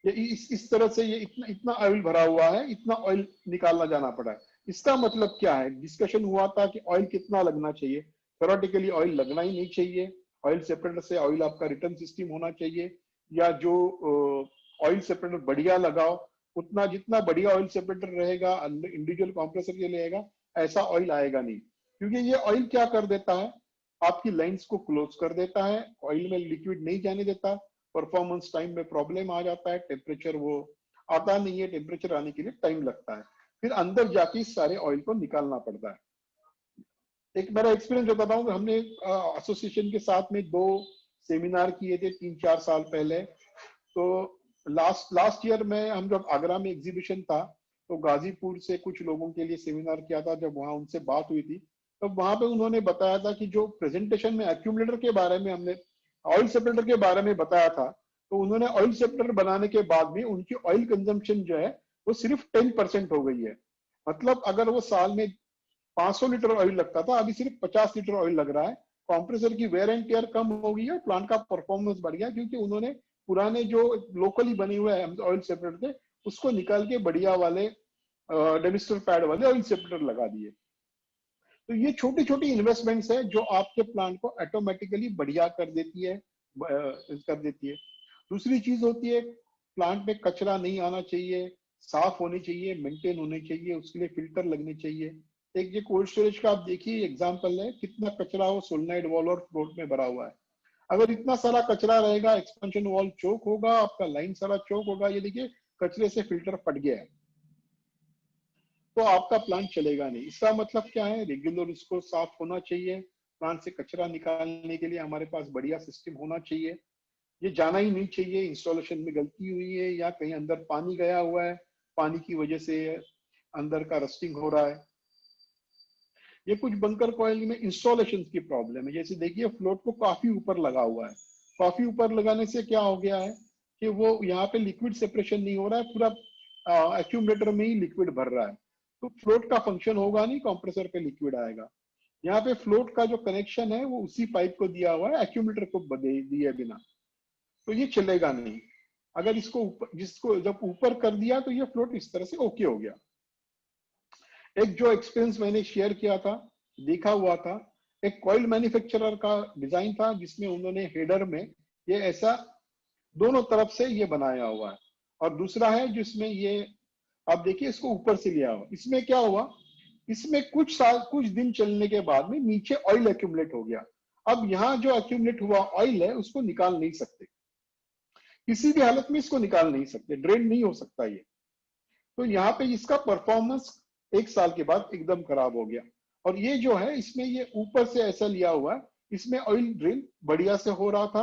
ये इस तरह से ये इतना ऑयल भरा हुआ है, इतना ऑयल निकालना जाना पड़ा है। इसका मतलब क्या है, डिस्कशन हुआ था कि ऑयल कितना लगना चाहिए। थ्योरेटिकली ऑयल लगना ही नहीं चाहिए। ऑयल सेपरेटर से ऑयल आपका रिटर्न सिस्टम होना चाहिए, या जो ऑयल सेपरेटर बढ़िया लगाओ, उतना जितना बढ़िया ऑयल सेपरेटर रहेगा इंडिविजुअल कंप्रेसर के रहेगा, ऐसा ऑयल आएगा नहीं। क्योंकि ये ऑयल क्या कर देता है, आपकी लाइंस को क्लोज कर देता है, ऑयल में लिक्विड नहीं जाने देता, परफॉर्मेंस टाइम में प्रॉब्लम आ जाता है, टेम्परेचर वो आता नहीं है, टेम्परेचर आने के लिए टाइम लगता है, फिर अंदर जाके सारे ऑयल को निकालना पड़ता है। एक मेरा एक्सपीरियंस बताता हूँ, हमने एसोसिएशन के साथ में 2 सेमिनार किए थे 3-4 साल पहले। तो लास्ट ईयर में हम जब आगरा में एग्जीबिशन था, तो गाजीपुर से कुछ लोगों के लिए सेमिनार किया था। जब वहां उनसे बात हुई थी, तो वहां पे उन्होंने बताया था कि जो प्रेजेंटेशन में एक्यूमुलेटर के बारे में हमने ऑयल सेपरेटर के बारे में बताया था, तो उन्होंने ऑयल सेपरेटर बनाने के बाद में उनकी ऑयल कंजम्पशन जो है वो सिर्फ 10% हो गई है। मतलब अगर वो साल में 500 लीटर ऑयल लगता था, अभी सिर्फ 50 लीटर ऑयल लग रहा है। कंप्रेसर की वेयर एंड टेयर कम हो गई है, प्लांट का परफॉर्मेंस बढ़ गया, क्योंकि उन्होंने पुराने जो लोकली बने हुए ऑयल सेपरेटर थे उसको निकाल के बढ़िया वाले डेमिस्टर पैड वाले ऑयल सेपरेटर लगा दिए। तो ये छोटी छोटी इन्वेस्टमेंट्स है जो आपके प्लांट को ऑटोमेटिकली बढ़िया कर देती है। दूसरी चीज होती है, प्लांट में कचरा नहीं आना चाहिए, साफ होनी चाहिए, मेंटेन होनी चाहिए, उसके लिए फिल्टर लगने चाहिए। एक ये कोल्ड स्टोरेज का आप देखिए एग्जांपल है, कितना कचरा हो सोलनाइड वॉल और फ्लोट में भरा हुआ है। अगर इतना सारा कचरा रहेगा, एक्सपेंशन वॉल चोक होगा, आपका लाइन सारा चोक होगा। ये देखिए कचरे से फिल्टर फट गया है, तो आपका प्लांट चलेगा नहीं। इसका मतलब क्या है, रेगुलर उसको साफ होना चाहिए। प्लांट से कचरा निकालने के लिए हमारे पास बढ़िया सिस्टम होना चाहिए। ये जाना ही नहीं चाहिए इंस्टॉलेशन में गलती हुई है या कहीं अंदर पानी गया हुआ है, पानी की वजह से अंदर का रस्टिंग हो रहा है। ये कुछ बंकर कॉइल में इंस्टॉलेशन की प्रॉब्लम है। जैसे देखिए फ्लोट को काफी ऊपर लगा हुआ है, काफी ऊपर लगाने से क्या हो गया है कि वो यहाँ पे लिक्विड सेपरेशन नहीं हो रहा है, पूरा एक्यूमुलेटर में ही लिक्विड भर रहा है। तो फ्लोट का फंक्शन होगा नहीं, कंप्रेसर पे लिक्विड आएगा। यहाँ पे फ्लोट का जो कनेक्शन है वो उसी पाइप को दिया हुआ है, एक्यूमुलेटर को दिए बिना, तो ये चलेगा नहीं। अगर जिसको जब ऊपर कर दिया तो ये फ्लोट इस तरह से ओके हो गया। एक जो एक्सपीरियंस मैंने शेयर किया था, देखा हुआ था, एक कॉइल मैन्युफैक्चरर का डिजाइन था जिसमें उन्होंने हेडर में ये ऐसा दोनों तरफ से ये बनाया हुआ है, और दूसरा है जिसमें ये आप देखिए इसको ऊपर से लिया हुआ। इसमें क्या हुआ, इसमें कुछ दिन चलने के बाद में नीचे ऑयल एक्यूमुलेट हो गया। अब यहाँ जो एक्यूमुलेट हुआ ऑयल है उसको निकाल नहीं सकते, किसी भी हालत में इसको निकाल नहीं सकते, ड्रेन नहीं हो सकता ये। तो यहाँ पे इसका परफॉर्मेंस 1 साल के बाद एकदम खराब हो गया। और ये जो है इसमें ये ऊपर से ऐसा लिया हुआ है, इसमें ऑयल ड्रेन बढ़िया से हो रहा था,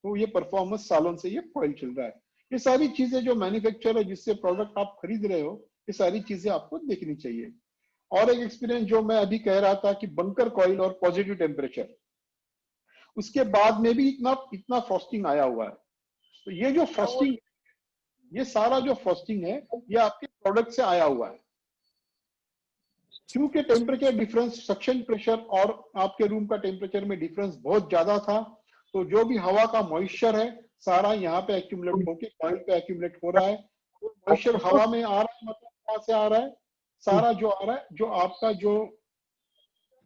तो ये परफॉर्मेंस सालों से ये फॉइल चल रहा है। ये सारी चीजें जो मैन्युफैक्चरर जिससे प्रोडक्ट आप खरीद रहे हो, ये सारी चीजें आपको देखनी चाहिए। और एक एक्सपीरियंस जो मैं अभी कह रहा था कि बंकर कॉइल और पॉजिटिव टेम्परेचर, उसके बाद में भी इतना इतना फ्रॉस्टिंग आया हुआ है। तो ये जो फ्रॉस्टिंग, ये सारा जो फ्रॉस्टिंग है ये आपके प्रोडक्ट से आया हुआ है। क्योंकि टेम्परेचर डिफरेंस, सक्शन प्रेशर और आपके रूम का टेम्परेचर में डिफरेंस बहुत ज्यादा था, तो जो भी हवा का मॉइस्चर है सारा यहाँ पे एक्यूमुलेट होके कॉइल पे एक्यूमुलेट हो रहा है। तो मॉइस्चर हवा में आ रहा है, मतलब कहाँ से आ रहा है, सारा जो आ रहा है, जो आपका जो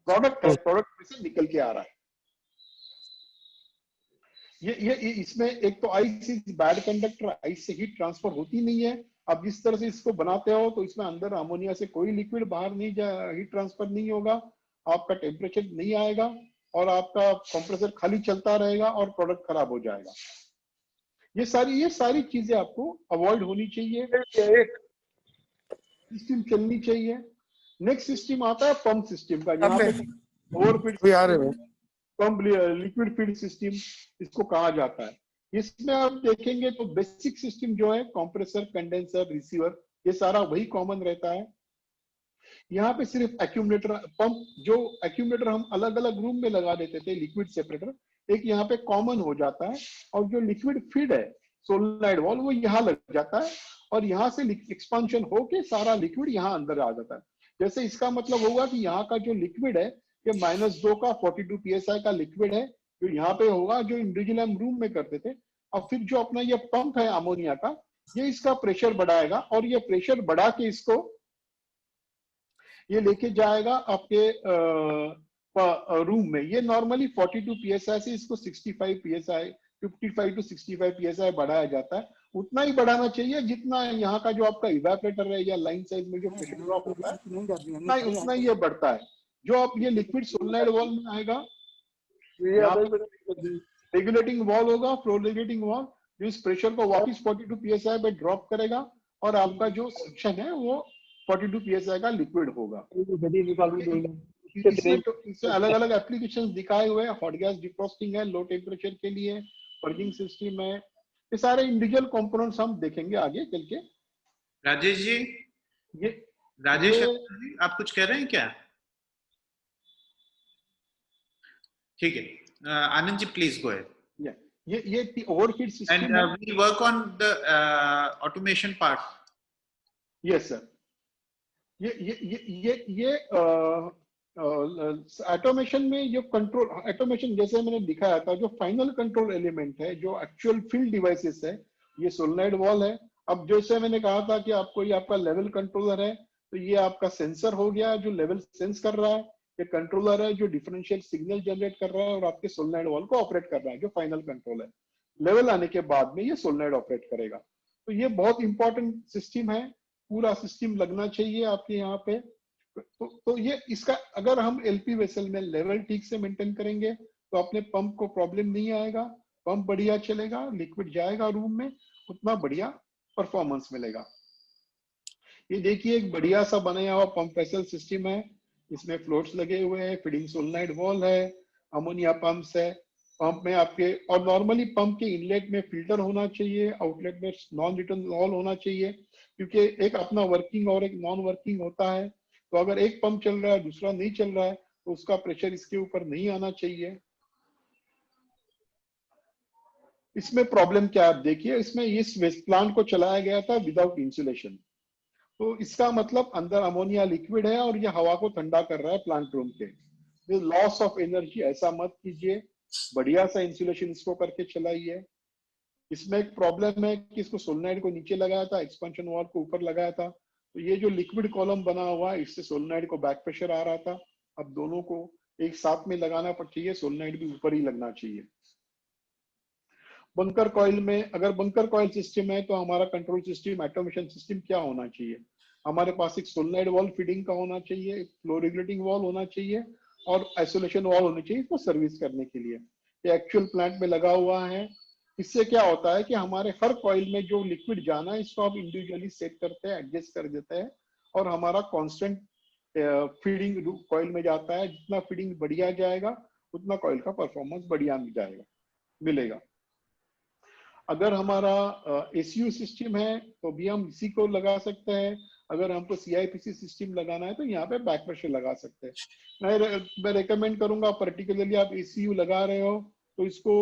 प्रोडक्ट है, प्रोडक्ट में से निकल के आ रहा है। ये इसमें एक तो ice is bad conductor, ice से हीट ट्रांसफर होती नहीं है। अब जिस तरह से इसको बनाते हो तो इसमें अंदर अमोनिया से कोई लिक्विड बाहर नहीं जा, हीट ट्रांसफर नहीं होगा, आपका टेम्परेचर नहीं आएगा, और आपका कंप्रेसर खाली चलता रहेगा और प्रोडक्ट खराब हो जाएगा। ये सारी चीजें आपको अवॉइड होनी चाहिए, सिस्टम चलनी चाहिए। नेक्स्ट सिस्टम आता है पंप सिस्टम का, यहाँ पे ओवरफीड पंप लिक्विड फीड सिस्टम इसको कहा जाता है। इसमें आप देखेंगे तो बेसिक सिस्टम जो है कंप्रेसर, कंडेंसर, रिसीवर, ये सारा वही कॉमन रहता है। यहाँ पे सिर्फ एक्यूमुलेटर पंप, जो एक्यूमुलेटर हम अलग अलग रूम में लगा देते थे लिक्विड सेपरेटर, एक यहाँ पे कॉमन हो जाता है। और जो लिक्विड फीड है सोलेनॉइड वॉल वो यहाँ लग जाता है और यहाँ से एक्सपांशन होके सारा लिक्विड यहाँ अंदर आ जाता है। जैसे इसका मतलब होगा कि यहाँ का जो लिक्विड है ये -2 का 42 psi का लिक्विड है जो यहाँ पे होगा, जो इंडिविजुअल हम रूम में करते थे। अब फिर जो अपना ये पंप है अमोनिया का, ये इसका प्रेशर बढ़ाएगा और ये प्रेशर बढ़ा के इसको ये लेके जाएगा आपके रूम में। ये नॉर्मली 42 psi से इसको 65 psi 55 to 65 psi बढ़ाया जाता है। उतना ही बढ़ाना चाहिए जितना यहाँ का जो आपका इवेपोरेटर है या लाइन साइज में जो प्रेशर ड्रॉप होता है उतना ही ये बढ़ता है। जो आप ये लिक्विड सोलेनॉइड वॉल में आएगा, रेगुलेटिंग वॉल होगा, फ्लो रेगुलेटिंग वॉल, जो इस प्रेशर को वापस 42 psi पे ड्रॉप करेगा और आपका जो सक्शन है वो 42 psi का लिक्विड होगा। इसमें अलग अलग एप्लीकेशन दिखाए हुए हैं। हॉट गैस डिफ्रॉस्टिंग है लो टेम्परेचर के लिए, पर्जिंग सिस्टम है, ये सारे इंडिविजुअल कंपोनेंट्स हम देखेंगे आगे चल के।
राजेश जी, राजेश जी आप कुछ कह रहे हैं क्या? ठीक है, Anand ji please go ahead.
ये overheat system
and we work on the automation part.
Yes sir. ये ऑटोमेशन में जो कंट्रोल ऑटोमेशन जैसे मैंने दिखाया था, जो फाइनल कंट्रोल एलिमेंट है, जो एक्चुअल फील्ड डिवाइसेस है, ये सोलेनॉइड वॉल है। अब जैसे मैंने कहा था कि आपको ये आपका लेवल कंट्रोलर है, तो ये आपका सेंसर हो गया जो लेवल सेंस कर रहा है, ये कंट्रोलर है जो डिफरेंशियल सिग्नल जनरेट कर रहा है और आपके सोलेनॉइड वॉल को ऑपरेट कर रहा है, जो फाइनल कंट्रोल है। लेवल आने के बाद में ये सोलेनॉइड ऑपरेट करेगा। तो ये बहुत इंपॉर्टेंट सिस्टम है, पूरा सिस्टम लगना चाहिए आपके यहाँ पे। तो ये इसका अगर हम एलपी वेसल में लेवल ठीक से मेंटेन करेंगे तो अपने पंप को प्रॉब्लम नहीं आएगा, पंप बढ़िया चलेगा, लिक्विड जाएगा रूम में, उतना बढ़िया परफॉर्मेंस मिलेगा। ये देखिए एक बढ़िया सा बनाया हुआ पंप वेसल सिस्टम है, इसमें फ्लोट्स लगे हुए हैं, फीडिंग सोलेनॉइड वॉल है, अमोनिया पंप्स है। पंप में आपके और नॉर्मली पंप के इनलेट में फिल्टर होना चाहिए, आउटलेट में नॉन रिटर्न वॉल होना चाहिए, क्योंकि एक अपना वर्किंग और एक नॉन वर्किंग होता है। तो अगर एक पंप चल रहा है दूसरा नहीं चल रहा है तो उसका प्रेशर इसके ऊपर नहीं आना चाहिए। इसमें प्रॉब्लम क्या आप देखिए, इसमें इस वेस्ट प्लांट को चलाया गया था विदाउट इंसुलेशन, तो इसका मतलब अंदर अमोनिया लिक्विड है और ये हवा को ठंडा कर रहा है प्लांट रूम के। लॉस ऑफ एनर्जी ऐसा मत कीजिए, बढ़िया सा इंसुलेशन इसको करके चलाइए। इसमें एक प्रॉब्लम है कि इसको सोलेनॉइड को नीचे लगाया था, एक्सपेंशन वॉल को ऊपर लगाया था, तो ये जो लिक्विड कॉलम बना हुआ है इससे सोलेनॉइड को बैक प्रेशर आ रहा था। अब दोनों को एक साथ में लगाना पड़ चाहिए, सोलेनॉइड भी ऊपर ही लगना चाहिए। बंकर कॉइल में अगर बंकर कॉइल सिस्टम है तो हमारा कंट्रोल सिस्टम ऑटोमेशन सिस्टम क्या होना चाहिए, हमारे पास एक सोलेनॉइड वॉल फीडिंग का होना चाहिए, एक फ्लो रेगुलेटिंग वॉल होना चाहिए और आइसोलेशन वॉल होनी चाहिए इसको सर्विस करने के लिए। ये एक्चुअल प्लांट में लगा हुआ है। इससे क्या होता है कि हमारे हर कॉइल में जो लिक्विड जाना है इसको आप इंडिविजुअली सेट करते हैं, एडजस्ट कर देते हैं और हमारा कांस्टेंट फीडिंग कॉइल में जाता है। जितना फीडिंग बढ़िया जाएगा उतना कॉइल का परफॉर्मेंस बढ़िया मिलेगा। अगर हमारा एसीयू सिस्टम है तो भी हम इसी को लगा सकते हैं। अगर हमको सीआईपीसी सिस्टम लगाना है तो यहाँ पे बैक प्रेशर लगा सकते हैं। मैं रेकमेंड करूंगा पर्टिकुलरली आप एसीयू लगा रहे हो तो इसको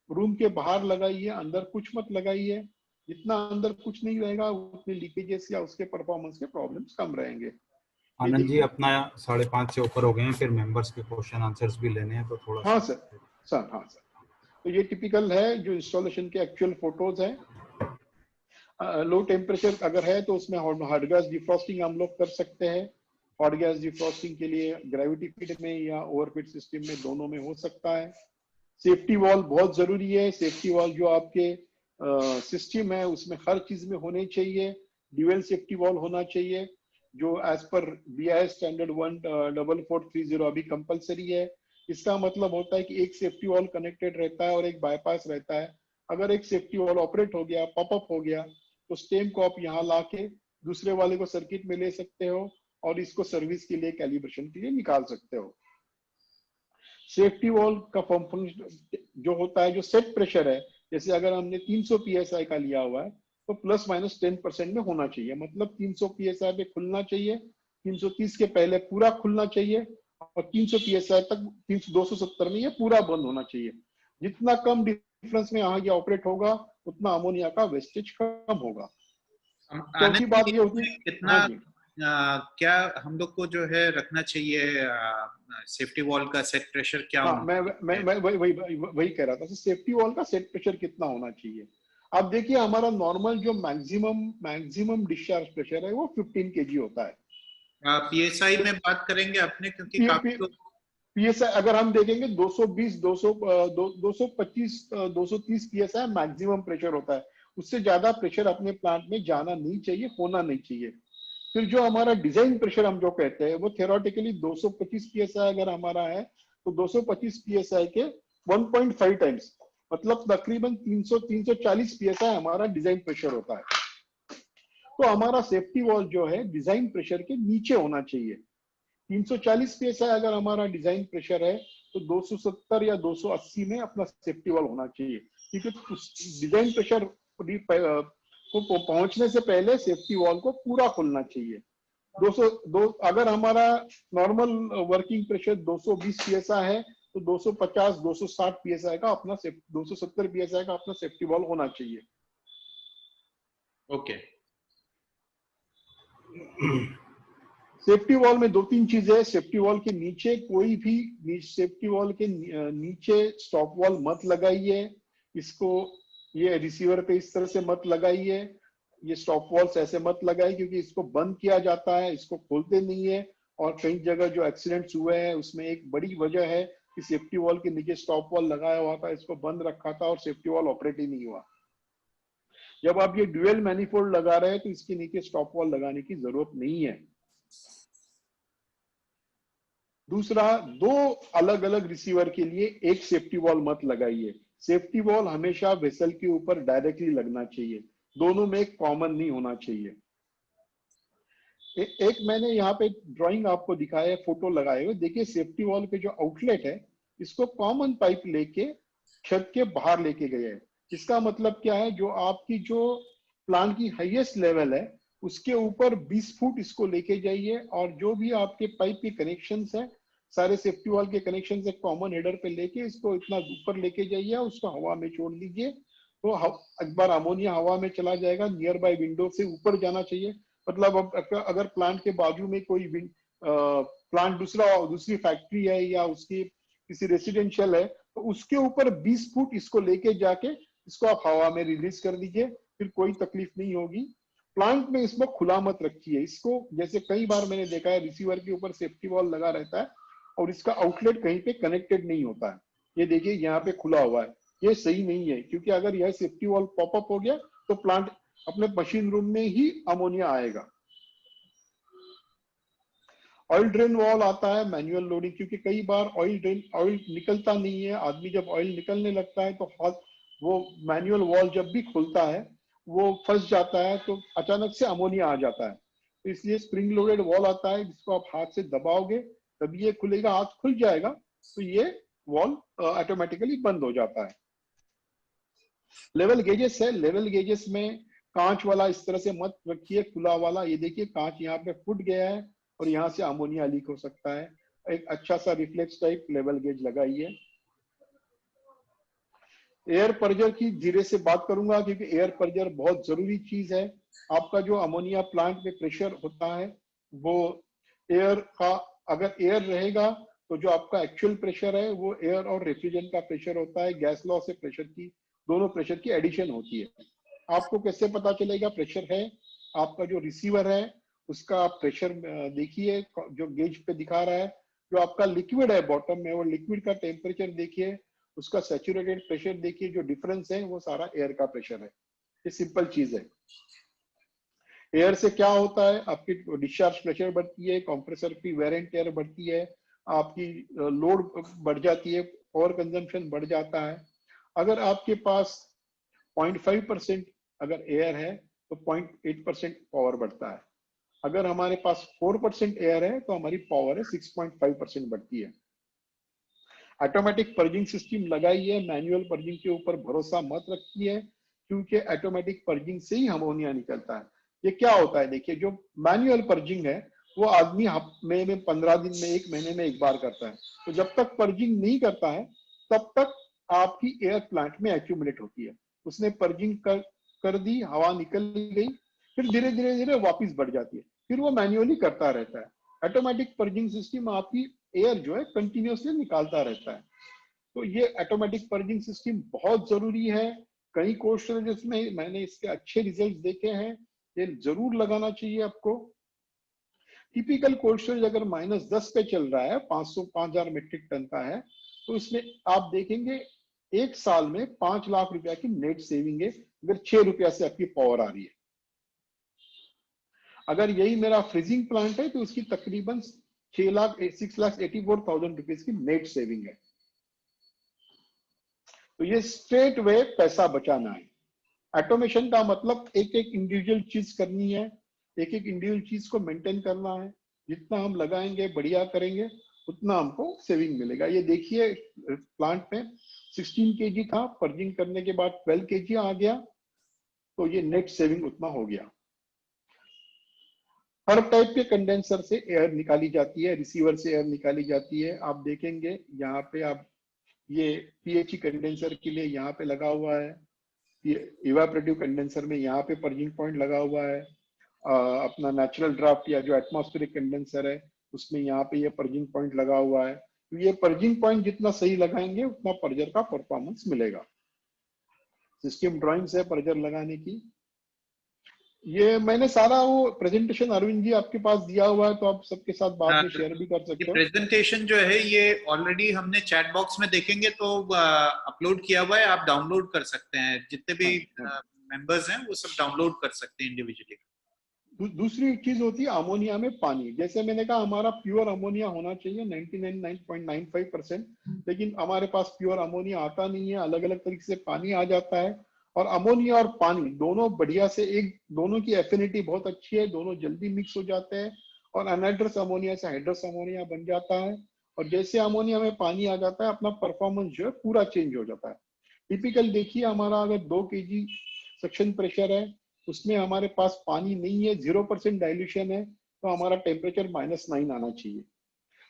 रूम के बाहर लगाइए, अंदर कुछ मत लगाइए। जितना अंदर कुछ नहीं रहेगा उतने लीकेजेस या उसके परफॉर्मेंस के प्रॉब्लम्स कम रहेंगे।
आनंद जी अपना 5:30 से ऊपर हो गए हैं, फिर मेंबर्स के क्वेश्चन आंसर्स भी लेने हैं तो थोड़ा।
हाँ सर। तो ये टिपिकल है जो इंस्टॉलेशन के एक्चुअल फोटोज है। लो टेम्परेचर अगर है तो उसमें हॉट गैस डिफ्रॉस्टिंग हम लोग कर सकते हैं। हॉट गैस डिफ्रॉस्टिंग के लिए ग्रेविटी फीड में या ओवरफीड सिस्टम में दोनों में हो सकता है। सेफ्टी वॉल बहुत जरूरी है। सेफ्टी वॉल जो आपके सिस्टम है उसमें हर चीज में होने चाहिए। ड्यूअल सेफ्टी वॉल होना चाहिए जो एज पर BIS स्टैंडर्ड 14430 अभी कंपलसरी है। इसका मतलब होता है कि एक सेफ्टी वॉल कनेक्टेड रहता है और एक बाईपास रहता है। अगर एक सेफ्टी वॉल ऑपरेट हो गया, पॉपअप हो गया, तो स्टेम को आप यहाँ लाके दूसरे वाले को सर्किट में ले सकते हो और इसको सर्विस के लिए कैलिब्रेशन के लिए निकाल सकते हो। सेफ्टी वॉल का फंक्शन जो होता है, जो सेट प्रेशर है, जैसे अगर हमने 300 PSI का लिया हुआ है तो +-10% में होना चाहिए। मतलब 300 PSI पे खुलना चाहिए, 330 के पहले पूरा खुलना चाहिए और 300 PSI तक 270 में ये पूरा बंद होना चाहिए। जितना कम डिफरेंस में यहाँ ये ऑपरेट होगा उतना अमोनिया का वेस्टेज कम होगा।
आने
चौथी बात ये होती है,
कितना
हाँ जी,
क्या हम लोग को जो है रखना चाहिए सेफ्टी वॉल का सेट प्रेशर क्या
हाँ,
होना
मैं
चाहिए?
वही कह रहा था, सेफ्टी वॉल का सेट प्रेशर कितना होना चाहिए। अब देखिए हमारा नॉर्मल जो मैक्सिमम डिस्चार्ज प्रेशर है वो 15 kg होता है।
पीएसआई में बात करेंगे अपने, क्योंकि काफी लोग
पीएसआई अगर हम देखेंगे 220, 200, 225, 230 पीएसआई मैक्सिमम प्रेशर होता है। उससे ज्यादा प्रेशर अपने प्लांट में जाना नहीं चाहिए, होना नहीं चाहिए। फिर जो हमारा डिजाइन प्रेशर हम जो कहते हैं वो थ्योरेटिकली 225 पीएसआई अगर हमारा है तो 225 पीएसआई के 1.5 टाइम्स, मतलब तकरीबन 340 पीएसआई हमारा डिजाइन प्रेशर होता है। तो हमारा सेफ्टी वॉल जो है डिजाइन प्रेशर के नीचे होना चाहिए। 340 पीएसआई अगर हमारा डिजाइन प्रेशर है तो 270 या 280 में अपना सेफ्टी वॉल होना चाहिए, क्योंकि डिजाइन प्रेशर को पहुंचने से पहले सेफ्टी वॉल को पूरा खोलना चाहिए। 202 अगर हमारा नॉर्मल वर्किंग प्रेशर 220 पीएसआई है तो 250 260 पीएसआई का अपना 270 पीएसआई का अपना सेफ्टी वॉल होना चाहिए।
ओके।
सेफ्टी वॉल में 2-3 चीजें, सेफ्टी वॉल के नीचे कोई भी सेफ्टी वॉल के नीचे स्टॉप वॉल मत लगाइए। इसको ये रिसीवर पे इस तरह से मत लगाइए, ये स्टॉप वॉल्स ऐसे मत लगाइए, क्योंकि इसको बंद किया जाता है, इसको खोलते नहीं है। और कई जगह जो एक्सीडेंट्स हुए हैं उसमें एक बड़ी वजह है कि सेफ्टी वॉल के नीचे स्टॉप वॉल लगाया हुआ था, इसको बंद रखा था और सेफ्टी वॉल ऑपरेट ही नहीं हुआ। जब आप ये ड्यूअल मैनिफोल्ड लगा रहे हैं तो इसके नीचे स्टॉप वॉल लगाने की जरूरत नहीं है। दूसरा, 2 अलग अलग रिसीवर के लिए एक सेफ्टी वॉल मत लगाइए। सेफ्टी वॉल हमेशा वेसल के ऊपर डायरेक्टली लगना चाहिए, दोनों में कॉमन नहीं होना चाहिए। एक मैंने यहाँ पे ड्राइंग आपको दिखाया है, फोटो लगाए हुए, देखिए सेफ्टी वॉल पे जो आउटलेट है इसको कॉमन पाइप लेके छत के बाहर लेके गए हैं। इसका मतलब क्या है, जो आपकी जो प्लांट की हाईएस्ट लेवल है उसके ऊपर 20 फुट इसको लेके जाइए, और जो भी आपके पाइप के कनेक्शंस है, सारे सेफ्टी वॉल के कनेक्शंस एक कॉमन हेडर पे लेके इसको इतना ऊपर लेके जाइए, उसको हवा में छोड़ दीजिए। तो एक बार अमोनिया हवा में चला जाएगा, नियर बाय विंडो से ऊपर जाना चाहिए। मतलब अब अगर प्लांट के बाजू में कोई प्लांट दूसरी फैक्ट्री है या उसकी किसी रेसिडेंशियल है तो उसके ऊपर 20 फुट इसको लेके जाके इसको आप हवा में रिलीज कर दीजिए, फिर कोई तकलीफ नहीं होगी। प्लांट में इसको खुला मत रखिए। इसको जैसे कई बार मैंने देखा है रिसीवर के ऊपर सेफ्टी वॉल लगा रहता है और इसका आउटलेट कहीं पे कनेक्टेड नहीं होता है। ये देखिए यहाँ पे खुला हुआ है, ये सही नहीं है, क्योंकि अगर यह सेफ्टी वॉल पॉपअप हो गया तो प्लांट अपने मशीन रूम में ही अमोनिया आएगा। ऑयल ड्रेन वॉल आता है मैनुअल लोडिंग, क्योंकि कई बार ऑयल निकलता नहीं है। आदमी जब ऑयल निकलने लगता है तो वो मैनुअल वॉल जब भी खुलता है वो फंस जाता है, तो अचानक से अमोनिया आ जाता है। तो इसलिए स्प्रिंग लोडेड वॉल आता है जिसको आप हाथ से दबाओगे तभी ये खुलेगा, हाथ खुल जाएगा तो ये वॉल ऑटोमेटिकली बंद हो जाता है। लेवल गेजेस है, लेवल गेजेस में कांच वाला इस तरह से मत रखिए, खुला वाला। ये देखिए कांच यहाँ पे फूट गया है और यहाँ से अमोनिया लीक हो सकता है। एक अच्छा सा रिफ्लेक्स टाइप लेवल गेज लगाइए। एयर प्रेशर की धीरे से बात करूंगा क्योंकि एयर प्रेशर बहुत जरूरी चीज है। आपका जो अमोनिया प्लांट में प्रेशर होता है वो एयर का, अगर एयर रहेगा तो जो आपका एक्चुअल प्रेशर है वो एयर और रेफ्रिजरेंट का प्रेशर होता है। गैस लॉ से प्रेशर की, दोनों प्रेशर की एडिशन होती है। आपको कैसे पता चलेगा प्रेशर है? आपका जो रिसीवर है उसका आप प्रेशर देखिए, जो गेज पे दिखा रहा है। जो आपका लिक्विड है बॉटम में, वो लिक्विड का टेम्परेचर देखिए, उसका सैचुरेटेड प्रेशर देखिए, जो डिफरेंस है वो सारा एयर का प्रेशर है। ये सिंपल चीज है। एयर से क्या होता है, आपकी डिस्चार्ज प्रेशर बढ़ती है, कंप्रेसर की वेर एंड टेयर बढ़ती है, आपकी लोड बढ़ जाती है, पावर कंजम्पशन बढ़ जाता है। अगर आपके पास 0.5% अगर एयर है तो 0.8% पावर बढ़ता है। अगर हमारे पास 4% एयर है तो हमारी पावर है 6.5% बढ़ती है। ऑटोमेटिक पर्जिंग सिस्टम लगाइए, मैनुअल पर्जिंग के ऊपर भरोसा मत रखिए, क्योंकि ऑटोमेटिक पर्जिंग से ही अमोनिया निकलता है। ये क्या होता है देखिए, जो मैनुअल पर्जिंग है वो आदमी हफ्ते में 15 दिन में, 1 महीने में एक बार करता है। तो जब तक पर्जिंग नहीं करता है तब तक आपकी एयर प्लांट में एक्यूमुलेट होती है। उसने पर्जिंग कर दी, हवा निकल गई, फिर धीरे धीरे धीरे वापस बढ़ जाती है, फिर वो मैन्युअली करता रहता है। ऑटोमेटिक पर्जिंग सिस्टम आपकी एयर जो है कंटिन्यूसली निकालता रहता है। तो ये ऑटोमेटिक पर्जिंग सिस्टम बहुत जरूरी है। कई कोल्ड स्टोरेजेस में मैंने इसके अच्छे रिजल्ट देखे हैं, ये जरूर लगाना चाहिए आपको। टिपिकल कोल्ड स्टोरेज अगर -10 पे चल रहा है, 5,000 मीट्रिक टन का है, तो इसमें आप देखेंगे एक साल में 5 लाख रुपया की नेट सेविंग है, अगर 6 रुपया से आपकी पावर आ रही है। अगर यही मेरा फ्रीजिंग प्लांट है तो उसकी तकरीबन 6,84,000 रुपीज की नेट सेविंग है। तो ये स्ट्रेट वे पैसा बचाना है। ऑटोमेशन का मतलब एक एक इंडिविजुअल चीज करनी है, एक एक इंडिविजुअल चीज को मेंटेन करना है। जितना हम लगाएंगे, बढ़िया करेंगे, उतना हमको सेविंग मिलेगा। ये देखिए प्लांट में 16 केजी था, पर्जिंग करने के बाद 12 केजी आ गया, तो ये नेट सेविंग उतना हो गया। हर टाइप के कंडेंसर से एयर निकाली जाती है, रिसीवर से एयर निकाली जाती है। आप देखेंगे यहाँ पे, आप ये पीएचई कंडेंसर के लिए यहाँ पे लगा हुआ है, इवापोरेटिव कंडेंसर में यहाँ पे पर्जिंग पॉइंट लगा हुआ है। अपना नेचुरल ड्राफ्ट या जो एटमॉस्फेरिक कंडेंसर है उसमें यहाँ पे ये पर्जिंग पॉइंट लगा हुआ है। तो ये पर्जिंग पॉइंट जितना सही लगाएंगे उतना पर्जर का परफॉर्मेंस मिलेगा। सिस्टम ड्राइंग्स है पर्जर लगाने की। ये मैंने सारा वो प्रेजेंटेशन अरविंद जी आपके पास दिया हुआ है, तो आप सबके साथ बाद में शेयर भी कर सकते
ये
हो।
प्रेजेंटेशन जो है ये ऑलरेडी हमने चैट बॉक्स में देखेंगे तो अपलोड किया हुआ है, आप डाउनलोड कर सकते हैं। जितने भी मेंबर्स हैं वो सब डाउनलोड कर सकते हैं इंडिविजुअली।
दूसरी चीज होती है अमोनिया में पानी। जैसे मैंने कहा हमारा प्योर अमोनिया होना चाहिए 99.95%, लेकिन हमारे पास प्योर अमोनिया आता नहीं है, अलग अलग तरीके से पानी आ जाता है। और अमोनिया और पानी दोनों बढ़िया से, एक दोनों की एफिनिटी बहुत अच्छी है, दोनों जल्दी मिक्स हो जाते हैं और अनहाइड्रस अमोनिया से हाइड्रस अमोनिया बन जाता है। और जैसे अमोनिया में पानी आ जाता है, अपना परफॉर्मेंस जो है पूरा चेंज हो जाता है। टिपिकल देखिए, हमारा अगर 2 kg सक्शन प्रेशर है, उसमें हमारे पास पानी नहीं है, 0% डाइल्यूशन है, तो हमारा टेम्परेचर -9 आना चाहिए।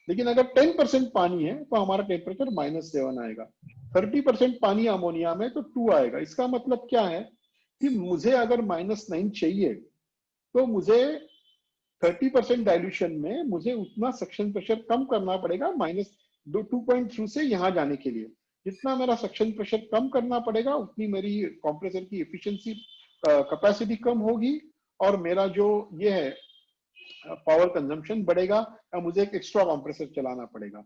लेकिन अगर 10% पानी है तो हमारा टेम्परेचर -7 आएगा। 30% पानी अमोनिया में तो 2 आएगा। इसका मतलब क्या है कि मुझे अगर -9 चाहिए तो मुझे 30% डाइल्यूशन में मुझे उतना सक्शन प्रेशर कम करना पड़ेगा, -2.3 से यहाँ जाने के लिए। जितना मेरा सक्शन प्रेशर कम करना पड़ेगा उतनी मेरी कंप्रेसर की एफिशिएंसी कैपेसिटी कम होगी और मेरा जो ये है पावर कंजम्पशन बढ़ेगा, या मुझे एक एक्स्ट्रा कंप्रेसर चलाना पड़ेगा।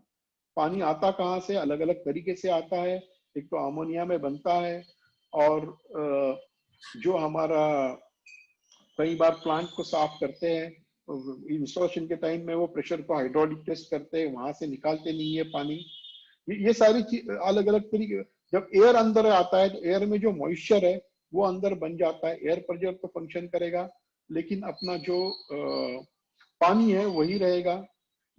पानी आता कहाँ से? अलग अलग तरीके से आता है। एक तो अमोनिया में बनता है, और जो हमारा कई बार प्लांट को साफ करते हैं इंस्टॉलेशन के टाइम में, वो प्रेशर को हाइड्रोलिक टेस्ट करते हैं, वहां से निकालते नहीं है पानी। ये सारी चीज अलग अलग तरीके। जब एयर अंदर आता है तो एयर में जो मॉइस्चर है वो अंदर बन जाता है, एयर प्रेशर तो फंक्शन करेगा, लेकिन अपना जो पानी है वही रहेगा।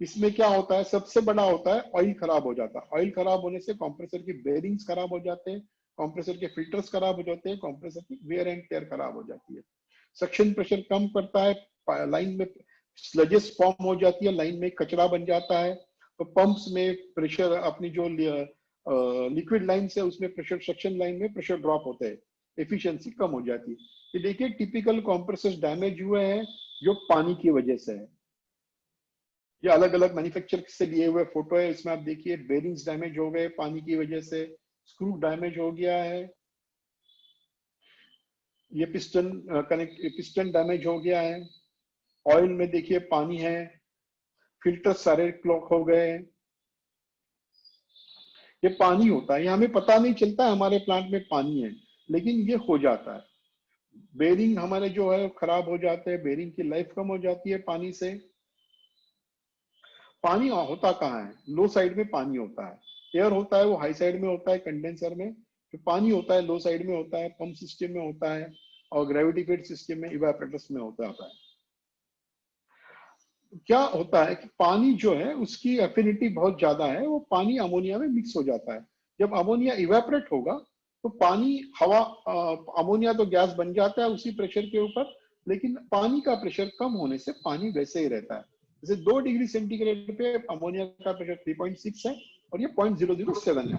इसमें क्या होता है, सबसे बड़ा होता है ऑयल खराब हो जाता है। ऑयल खराब होने से कंप्रेसर के बेरिंग्स खराब हो जाते हैं, कंप्रेसर के फिल्टर्स खराब हो जाते हैं, कंप्रेसर की वेयर एंड टेयर खराब हो जाती है। सक्शन प्रेशर कम करता है, लाइन में स्लजेस फॉर्म हो जाती है, लाइन में कचरा बन जाता है। तो पंप्स में प्रेशर, अपनी जो लिक्विड लाइन से उसमें प्रेशर, सक्शन लाइन में प्रेशर ड्रॉप होते हैं, एफिशिएंसी कम हो जाती है। ये देखिए टिपिकल कंप्रेसर्स डैमेज हुए हैं जो पानी की वजह से है। ये अलग अलग मैन्युफैक्चर से लिए हुए फोटो है, इसमें आप देखिए बेरिंग्स डैमेज हो गए पानी की वजह से, स्क्रू डैमेज हो गया है, ये पिस्टन डैमेज हो गया है, ऑयल में देखिए पानी है, फिल्टर सारे क्लॉक हो गए। ये पानी होता है, ये हमें पता नहीं चलता है हमारे प्लांट में पानी है, लेकिन ये हो जाता है। बेरिंग हमारे जो है खराब हो जाते हैं, बेरिंग की लाइफ कम हो जाती है पानी से। पानी होता कहाँ है? लो साइड में पानी होता है। एयर होता है वो हाई साइड में होता है कंडेंसर में, तो पानी होता है लो साइड में होता है, पंप सिस्टम में होता है, और ग्रेविटी फीड सिस्टम में, इवापोरेटर्स में होता है। क्या होता है कि पानी जो है उसकी एफिनिटी बहुत ज्यादा है, वो पानी अमोनिया में मिक्स हो जाता है। जब अमोनिया इवेपोरेट होगा तो पानी, हवा, अमोनिया तो गैस बन जाता है उसी प्रेशर के ऊपर, लेकिन पानी का प्रेशर कम होने से पानी वैसे ही रहता है। जैसे 2 डिग्री सेंटीग्रेड पे अमोनिया का प्रेशर 3.6 है और ये 0.007 है।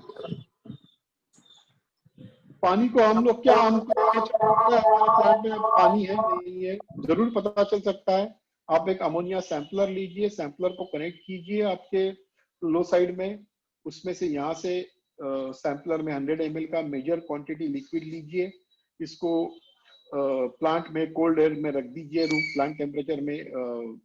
पानी को हम लोग क्या हमको हमारे प्लांट में पानी है नहीं है जरूर पता चल सकता है। आप एक अमोनिया सैंपलर लीजिए, सैंपलर को कनेक्ट कीजिए आपके लो साइड में, उसमें से यहाँ से सैंपलर में 100 ml का मेजर क्वांटिटी लिक्विड लीजिए, इसको प्लांट में कोल्ड एयर में रख दीजिए, रूम प्लांट टेम्परेचर में,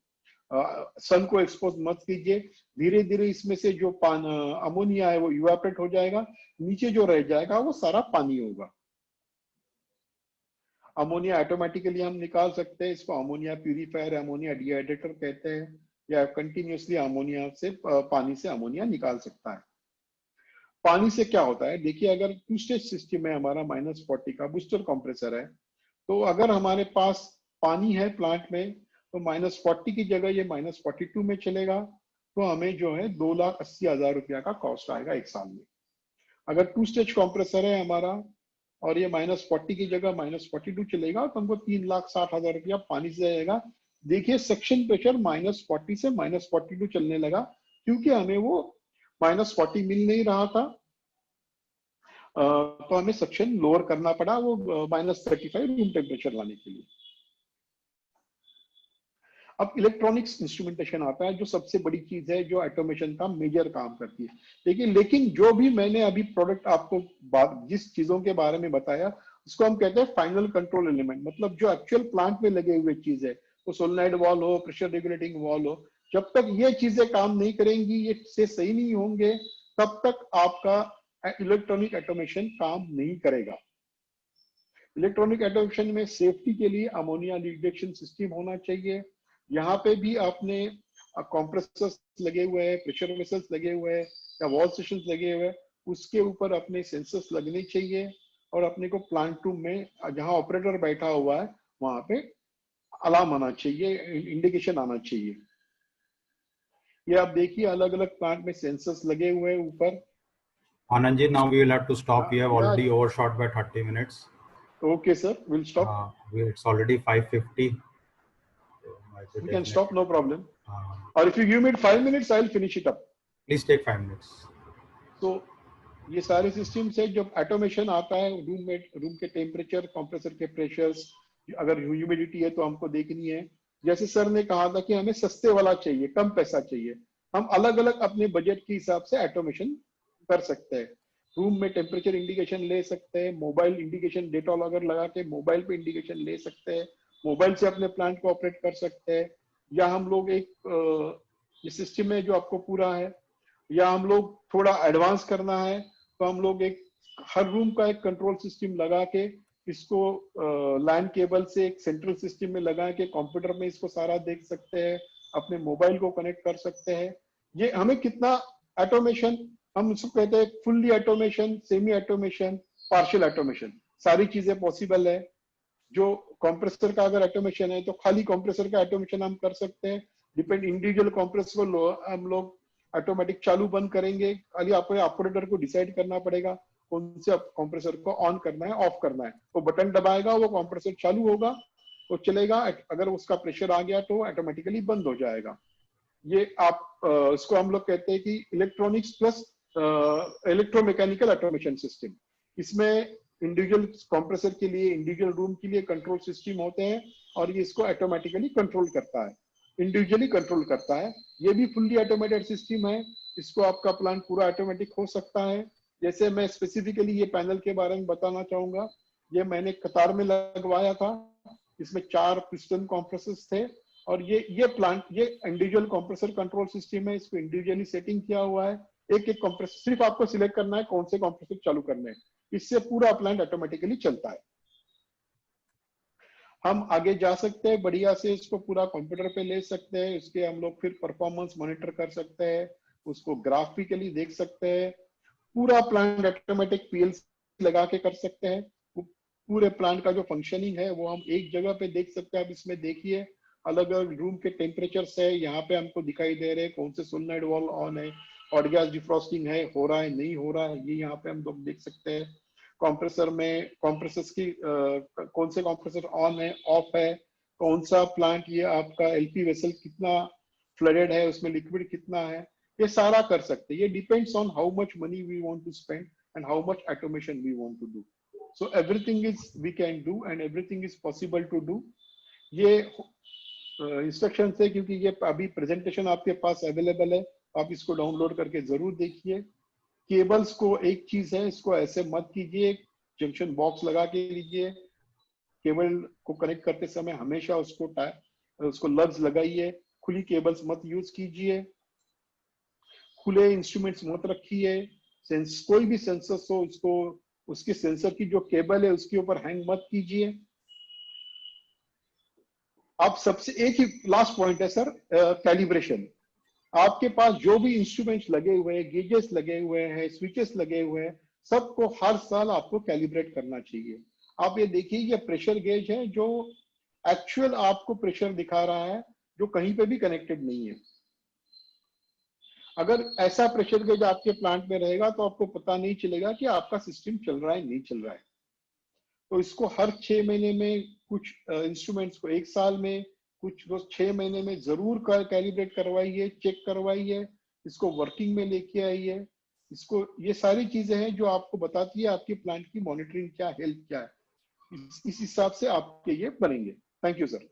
सन को एक्सपोज मत कीजिए। धीरे धीरे इसमें से जो अमोनिया है वो इवापोरेट हो जाएगा, नीचे जो रह जाएगा वो सारा पानी होगा। अमोनिया ऑटोमेटिकली हम निकाल सकते हैं, इसको अमोनिया प्यूरिफायर, अमोनिया डिहाइड्रेटर कहते हैं, या कंटिन्यूसली अमोनिया से पानी से अमोनिया निकाल सकता है। पानी से क्या होता है, देखिए अगर 2 स्टेज सिस्टम है हमारा, -40 का बूस्टर कंप्रेसर है, तो अगर हमारे पास पानी है प्लांट में तो -40 की जगह ये -42 में चलेगा, तो हमें जो है 2,80,000 रुपया का कॉस्ट आएगा 1 साल में। अगर 2 स्टेज कंप्रेसर है हमारा और ये -40 की जगह -42 चलेगा तो हमको 3,60,000 रुपया पानी से जाएगा। देखिए सक्शन प्रेशर -40 से -42 चलने लगा, क्योंकि हमें वो -40 मिल नहीं रहा था, तो हमें सक्शन लोअर करना पड़ा वो -35 रूम टेम्परेचर लाने के लिए। अब इलेक्ट्रॉनिक्स इंस्ट्रूमेंटेशन आता है, जो सबसे बड़ी चीज है, जो ऑटोमेशन का मेजर काम करती है। लेकिन जो भी मैंने अभी प्रोडक्ट आपको जिस चीजों के बारे में बताया, उसको हम कहते हैं फाइनल कंट्रोल एलिमेंट, मतलब जो एक्चुअल प्लांट में लगे हुए चीज है, तो सोलेनॉइड वाल्व हो, प्रेशर रेगुलेटिंग वाल्व हो, जब तक ये चीजें काम नहीं करेंगी, ये से सही नहीं होंगे, तब तक आपका इलेक्ट्रॉनिक ऑटोमेशन काम नहीं करेगा। इलेक्ट्रॉनिक ऑटोमेशन में सेफ्टी के लिए अमोनिया डिटेक्शन सिस्टम होना चाहिए। यहाँ पे भी आपने कंप्रेसर्स लगे हुए हैं, प्रेशर वेसल्स लगे हुए हैं, या वॉल स्टेशन लगे हुए हैं, उसके ऊपर अपने सेंसर्स लगने चाहिए, और अपने को प्लांट रूम में जहाँ ऑपरेटर बैठा हुआ है वहां पे अलार्म आना चाहिए, इंडिकेशन आना चाहिए। ये आप देखिए अलग अलग प्लांट में सेंसर्स लगे हुए हैं ऊपर।
Anand ji, now we will have to stop. We have already overshot by 30 minutes.
Okay, sir, we'll stop.
It's already 5:50.
We can stop, no problem. Or if you give me 5 minutes, I'll finish it up.
Please take 5 minutes.
So, ये सारे system से जब automation आता है, room के temperature, compressor के pressures, अगर humidity है तो हमको देखनी है। जैसे सर ने कहा था कि हमें सस्ते वाला चाहिए, कम पैसा चाहिए, हम अलग अलग अपने बजट के हिसाब से ऑटोमेशन कर सकते हैं। रूम में टेम्परेचर इंडिकेशन ले सकते हैं, मोबाइल इंडिकेशन डेटॉल अगर लगा के मोबाइल पे इंडिकेशन ले सकते हैं, मोबाइल से अपने प्लांट को ऑपरेट कर सकते हैं, या हम लोग एक ये सिस्टम है जो आपको पूरा है, या हम लोग थोड़ा एडवांस करना है तो हम लोग एक हर रूम का एक कंट्रोल सिस्टम लगा के इसको लैन केबल से एक सेंट्रल सिस्टम में लगा के कंप्यूटर में इसको सारा देख सकते हैं, अपने मोबाइल को कनेक्ट कर सकते हैं। ये हमें कितना ऑटोमेशन, हम इसको कहते हैं fully automation, semi automation, partial automation, सारी चीजें पॉसिबल है। जो कंप्रेसर का अगर ऑटोमेशन है तो खाली कंप्रेसर का ऑटोमेशन हम कर सकते हैं, डिपेंड इंडिविजुअल कंप्रेसर को हम लोग ऑटोमेटिक चालू बंद करेंगे, खाली आपको ऑपरेटर को डिसाइड करना पड़ेगा कौन से कंप्रेसर को ऑन करना है, ऑफ करना है, वो बटन दबाएगा, वो कंप्रेसर चालू होगा, वो चलेगा, अगर उसका प्रेशर आ गया तो ऑटोमेटिकली बंद हो जाएगा। ये आप इसको हम लोग कहते हैं कि electronics plus electromechanical automation system. इसमें इंडिविजुअल कंप्रेसर के लिए, इंडिविजुअल रूम के लिए कंट्रोल सिस्टम होते हैं, और ये इसको ऑटोमेटिकली कंट्रोल करता है, इंडिविजुअली कंट्रोल करता है। ये भी फुल्ली ऑटोमेटेड सिस्टम है, इसको आपका प्लांट पूरा ऑटोमेटिक हो सकता है। जैसे मैं स्पेसिफिकली ये पैनल के बारे में बताना चाहूंगा, ये मैंने कतार में लगवाया था, इसमें 4 पिस्टन कंप्रेसर्स थे, और ये प्लांट, ये इंडिविजुअल कंप्रेसर कंट्रोल सिस्टम है, इसको इंडिविजुअली सेटिंग किया हुआ है। एक एक कंप्रेसर सिर्फ आपको सिलेक्ट करना है कौन से कंप्रेसर चालू करने हैं, इससे पूरा प्लांट ऑटोमेटिकली चलता है। हम आगे जा सकते हैं बढ़िया से, इसको पूरा कंप्यूटर पे ले सकते हैं, इसके हम लोग फिर परफॉर्मेंस मॉनिटर कर सकते हैं, उसको ग्राफिकली देख सकते हैं, पूरा प्लांट ऑटोमेटिक पीएलसी लगा के कर सकते हैं। पूरे प्लांट का जो फंक्शनिंग है वो हम एक जगह पे देख सकते हैं। अब इसमें देखिए अलग अलग रूम के टेम्परेचर्स है, यहाँ पे हमको दिखाई दे रहे हैं कौन से सोलेनॉइड वाल्व ऑन है, हॉट गैस डिफ्रॉस्टिंग है, हो रहा है नहीं हो रहा है, ये यहाँ पे हम लोग देख सकते हैं। कंप्रेसर में कंप्रेसर्स की कौन से कंप्रेसर ऑन है, ऑफ है, कौन सा प्लांट, ये आपका एलपी वेसल कितना फ्लडेड है, उसमें लिक्विड कितना है, ये सारा कर सकते हैं। ये depends on how much money we want to spend and how much automation we want to do. So everything is we can do and everything is possible to do. ये इंस्ट्रक्शन है, क्योंकि ये अभी प्रेजेंटेशन आपके पास available है, आप इसको download करके जरूर देखिए। केबल्स को एक चीज है, इसको ऐसे मत कीजिए, जंक्शन बॉक्स लगा के लीजिए। केबल को कनेक्ट करते समय हमेशा उसको लग्स लगाइए, खुली केबल्स मत यूज कीजिए, खुले इंस्ट्रूमेंट्स मत रखिए। कोई भी सेंसर हो उसको उसके सेंसर की जो केबल है उसके ऊपर हैंग मत कीजिए। आप सबसे एक ही लास्ट पॉइंट है सर, कैलिब्रेशन। आपके पास जो भी इंस्ट्रूमेंट्स लगे हुए हैं, गेजेस लगे हुए हैं, स्विचेस लगे हुए हैं, सबको हर साल आपको कैलिब्रेट करना चाहिए। आप ये देखिए, ये प्रेशर गेज है जो एक्चुअल आपको प्रेशर दिखा रहा है, जो कहीं पे भी कनेक्टेड नहीं है। अगर ऐसा प्रेशर गेज आपके प्लांट में रहेगा तो आपको पता नहीं चलेगा कि आपका सिस्टम चल रहा है नहीं चल रहा है। तो इसको हर 6 महीने में, कुछ इंस्ट्रूमेंट्स को 1 साल में, कुछ 6 महीने में जरूर कैलिब्रेट करवाइए, चेक करवाइए, इसको वर्किंग में लेके आइए। इसको, ये सारी चीजें हैं जो आपको बताती है आपके प्लांट की मॉनिटरिंग क्या, हेल्थ क्या है। इस हिसाब से आपके ये बनेंगे। Thank you sir.